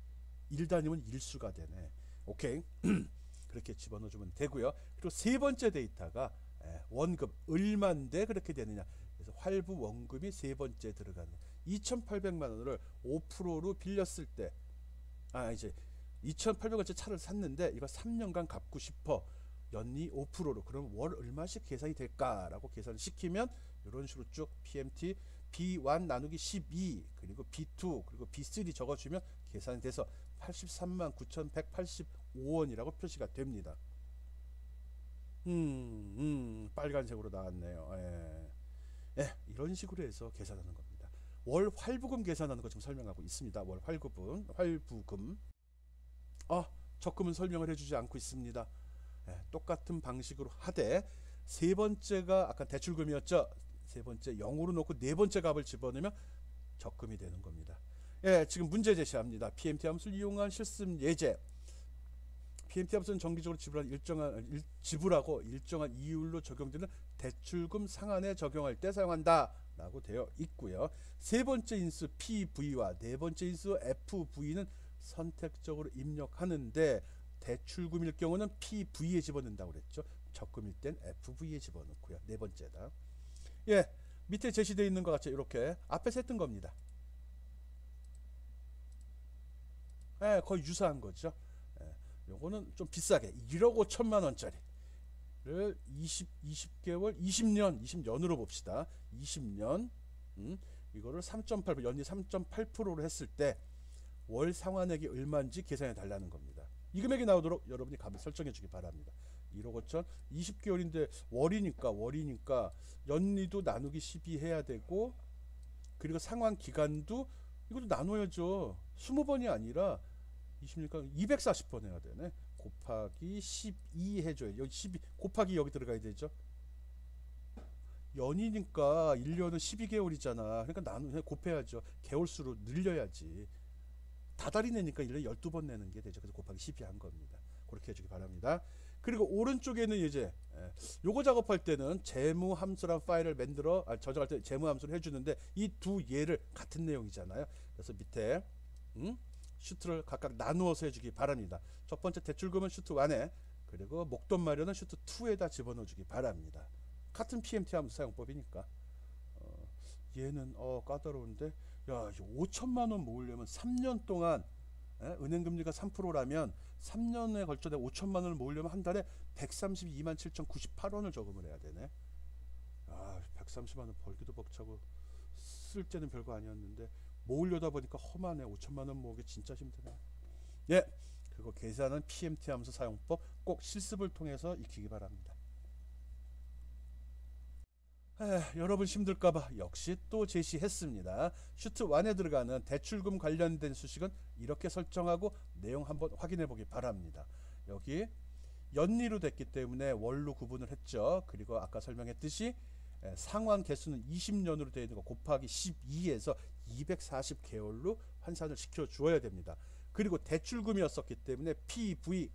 일 단위면 일수가 되네. 오케이. 그렇게 집어넣어주면 되고요. 그리고 세 번째 데이터가 원금 얼마인데 그렇게 되느냐. 그래서 활부 원금이 세 번째 들어가는 2,800만 원을 5%로 빌렸을 때, 이제 2,800원짜리 차를 샀는데 이거 3년간 갚고 싶어. 연리 5%로. 그럼 월 얼마씩 계산이 될까라고 계산을 시키면 이런 식으로 쭉 PMT B1 나누기 12 그리고 B2 그리고 B3 적어주면 계산이 돼서 83만 9,185원이라고 표시가 됩니다. 빨간색으로 나왔네요. 이런 식으로 해서 계산하는 겁니다. 월 활부금 계산하는 거 지금 설명하고 있습니다. 월 활부금. 적금은 설명을 해주지 않고 있습니다. 똑같은 방식으로 하되, 세 번째가 아까 대출금이었죠. 세 번째 0으로 놓고 네 번째 값을 집어넣으면 적금이 되는 겁니다. 지금 문제 제시합니다. PMT 함수를 이용한 실습 예제. PMT 함수는 정기적으로 지불하고 일정한 이율로 적용되는 대출금 상한에 적용할 때 사용한다 라고 되어 있고요. 세 번째 인수 PV와 네 번째 인수 FV는 선택적으로 입력하는데, 대출금일 경우는 PV에 집어넣는다고 그랬죠. 적금일 땐 FV에 집어넣고요. 네 번째다. 밑에 제시되어 있는 것 같죠. 이렇게 앞에서 했던 겁니다. 거의 유사한 거죠. 요거는 좀 비싸게 1억 5천만 원짜리를 20개월 20년으로 봅시다. 20년 이거를 3.8% 연리 3.8%로 했을 때 월 상환액이 얼마인지 계산해 달라는 겁니다. 이 금액이 나오도록 여러분이 값을 설정해 주기 바랍니다. 1억 5천 20개월인데 월이니까 연리도 나누기 12 해야 되고, 그리고 상환 기간도 이것도 나눠야죠. 20번이 아니라 20니까 240번 해야 되네. 곱하기 12 해줘요. 여기 12 곱하기 여기 들어가야 되죠. 연이니까 1년은 12개월이잖아. 그러니까 곱해야죠. 개월수로 늘려야지. 다달이 내니까 1년에 12번 내는 게 되죠. 그래서 곱하기 12 한 겁니다. 그렇게 해주기 바랍니다. 그리고 오른쪽에는 이제 요거 작업할 때는 재무 함수란 파일을 만들어 저장할 때 재무 함수를 해주는데, 이 두 예를 같은 내용이잖아요. 그래서 밑에 슈트를 각각 나누어서 해주기 바랍니다. 첫 번째 대출금은 슈트 1에, 그리고 목돈 마련은 슈트 2에다 집어넣어 주기 바랍니다. 같은 PMT 함수 사용법이니까. 얘는 까다로운데, 5천만 원 모으려면 3년 동안 은행금리가 3%라면 3년에 걸쳐 5천만 원을 모으려면 한 달에 132만 7,098원을 저금을 해야 되네. 130만 원 벌기도 벅차고 쓸 때는 별거 아니었는데 모으려다 보니까 험하네. 5천만 원 모으기 진짜 힘드네. 그리고 계산은 PMT 함수 사용법 꼭 실습을 통해서 익히기 바랍니다. 여러분 힘들까봐 역시 또 제시했습니다. 슈트 1에 들어가는 대출금 관련된 수식은 이렇게 설정하고 내용 한번 확인해 보기 바랍니다. 여기 연리로 됐기 때문에 월로 구분을 했죠. 그리고 아까 설명했듯이 상환 개수는 20년으로 되어 있는 거 곱하기 12에서 240개월로 환산을 시켜 주어야 됩니다. 그리고 대출금이었었기 때문에 PV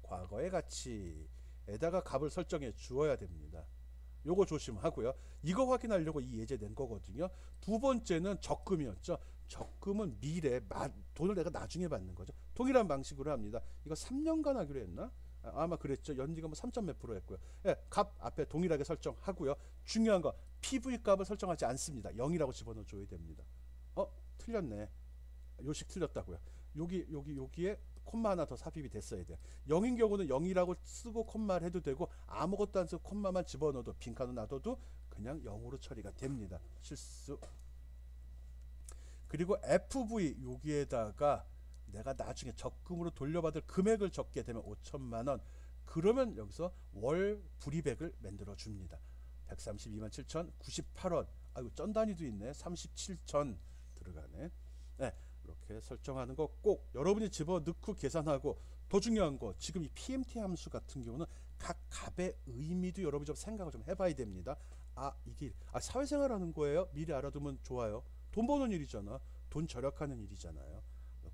과거의 가치에다가 값을 설정해 주어야 됩니다. 요거 조심하고요. 이거 확인하려고 이 예제 낸 거거든요. 두 번째는 적금이었죠. 적금은 미래 돈을 내가 나중에 받는 거죠. 동일한 방식으로 합니다. 이거 3년간 하기로 했나? 아마 그랬죠. 연리가 3점 몇 프로 했고요. 값 앞에 동일하게 설정하고요. 중요한 거 PV 값을 설정하지 않습니다. 0이라고 집어넣어 줘야 됩니다. 틀렸네. 요식 틀렸다고요. 여기에 콤마 하나 더 삽입이 됐어야 돼요. 0인 경우는 0이라고 쓰고 콤마를 해도 되고, 아무것도 안 쓰고 콤마만 집어넣어도 빈칸을 놔둬도 그냥 0으로 처리가 됩니다. 실수. 그리고 FV 여기에다가 내가 나중에 적금으로 돌려받을 금액을 적게 되면 5천만 원. 그러면 여기서 월 불이백을 만들어 줍니다. 132만 7,098원. 아이고 쩐 단위도 있네. 37천 들어가네. 네, 이렇게 설정하는 거 꼭 여러분이 집어넣고 계산하고, 더 중요한 거 지금 이 PMT 함수 같은 경우는 각 값의 의미도 여러분이 좀 생각을 좀 해봐야 됩니다. 이게 사회생활 하는 거예요? 미리 알아두면 좋아요. 돈 버는 일이잖아. 돈 절약하는 일이잖아요.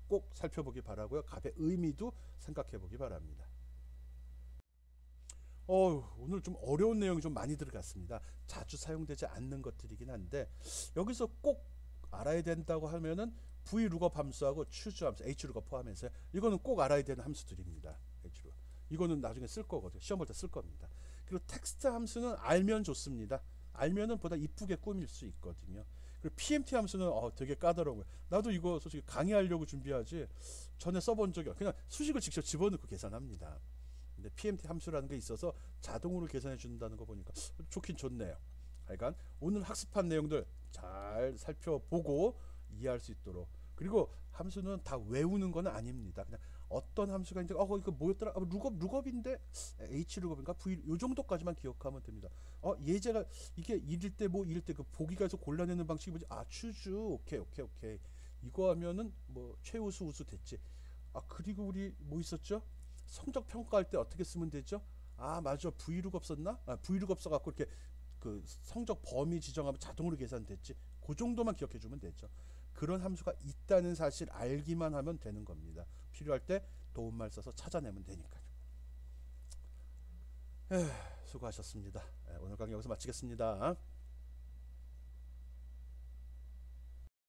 꼭 살펴보기 바라고요. 값의 의미도 생각해 보기 바랍니다. 오늘 좀 어려운 내용이 좀 많이 들어갔습니다. 자주 사용되지 않는 것들이긴 한데, 여기서 꼭 알아야 된다고 하면은 VLOOKUP 함수하고 choose 함수, HLOOKUP 포함해서 이거는 꼭 알아야 되는 함수들입니다. HLOOKUP. 이거는 나중에 쓸 거거든요. 시험 볼 때 쓸 겁니다. 그리고 텍스트 함수는 알면 좋습니다. 알면은 보다 이쁘게 꾸밀 수 있거든요. 그리고 PMT 함수는 되게 까다로워요. 나도 이거 솔직히 강의하려고 준비하지 전에 써본 적이 그냥 수식을 직접 집어넣고 계산합니다. 근데 PMT 함수라는 게 있어서 자동으로 계산해 준다는 거 보니까 좋긴 좋네요. 하여간 오늘 학습한 내용들 잘 살펴보고 이해할 수 있도록, 그리고 함수는 다 외우는 건 아닙니다. 그냥 어떤 함수가 있는데 이거 뭐였더라? 룩업인데 H룩업인가? V 요 정도까지만 기억하면 됩니다. 예제가 이게 일일 때 뭐 일일 때 그 보기가 해서 골라내는 방식이 뭐지? choose. 오케이. 이거 하면은 뭐 최우수 우수 됐지. 그리고 우리 뭐 있었죠? 성적 평가할 때 어떻게 쓰면 되죠? 맞아. V룩업 썼나? V룩업 써갖고 이렇게 그 성적 범위 지정하면 자동으로 계산됐지. 그 정도만 기억해 주면 되죠. 그런 함수가 있다는 사실 알기만 하면 되는 겁니다. 필요할 때 도움말 써서 찾아내면 되니까요. 수고하셨습니다. 오늘 강의 여기서 마치겠습니다.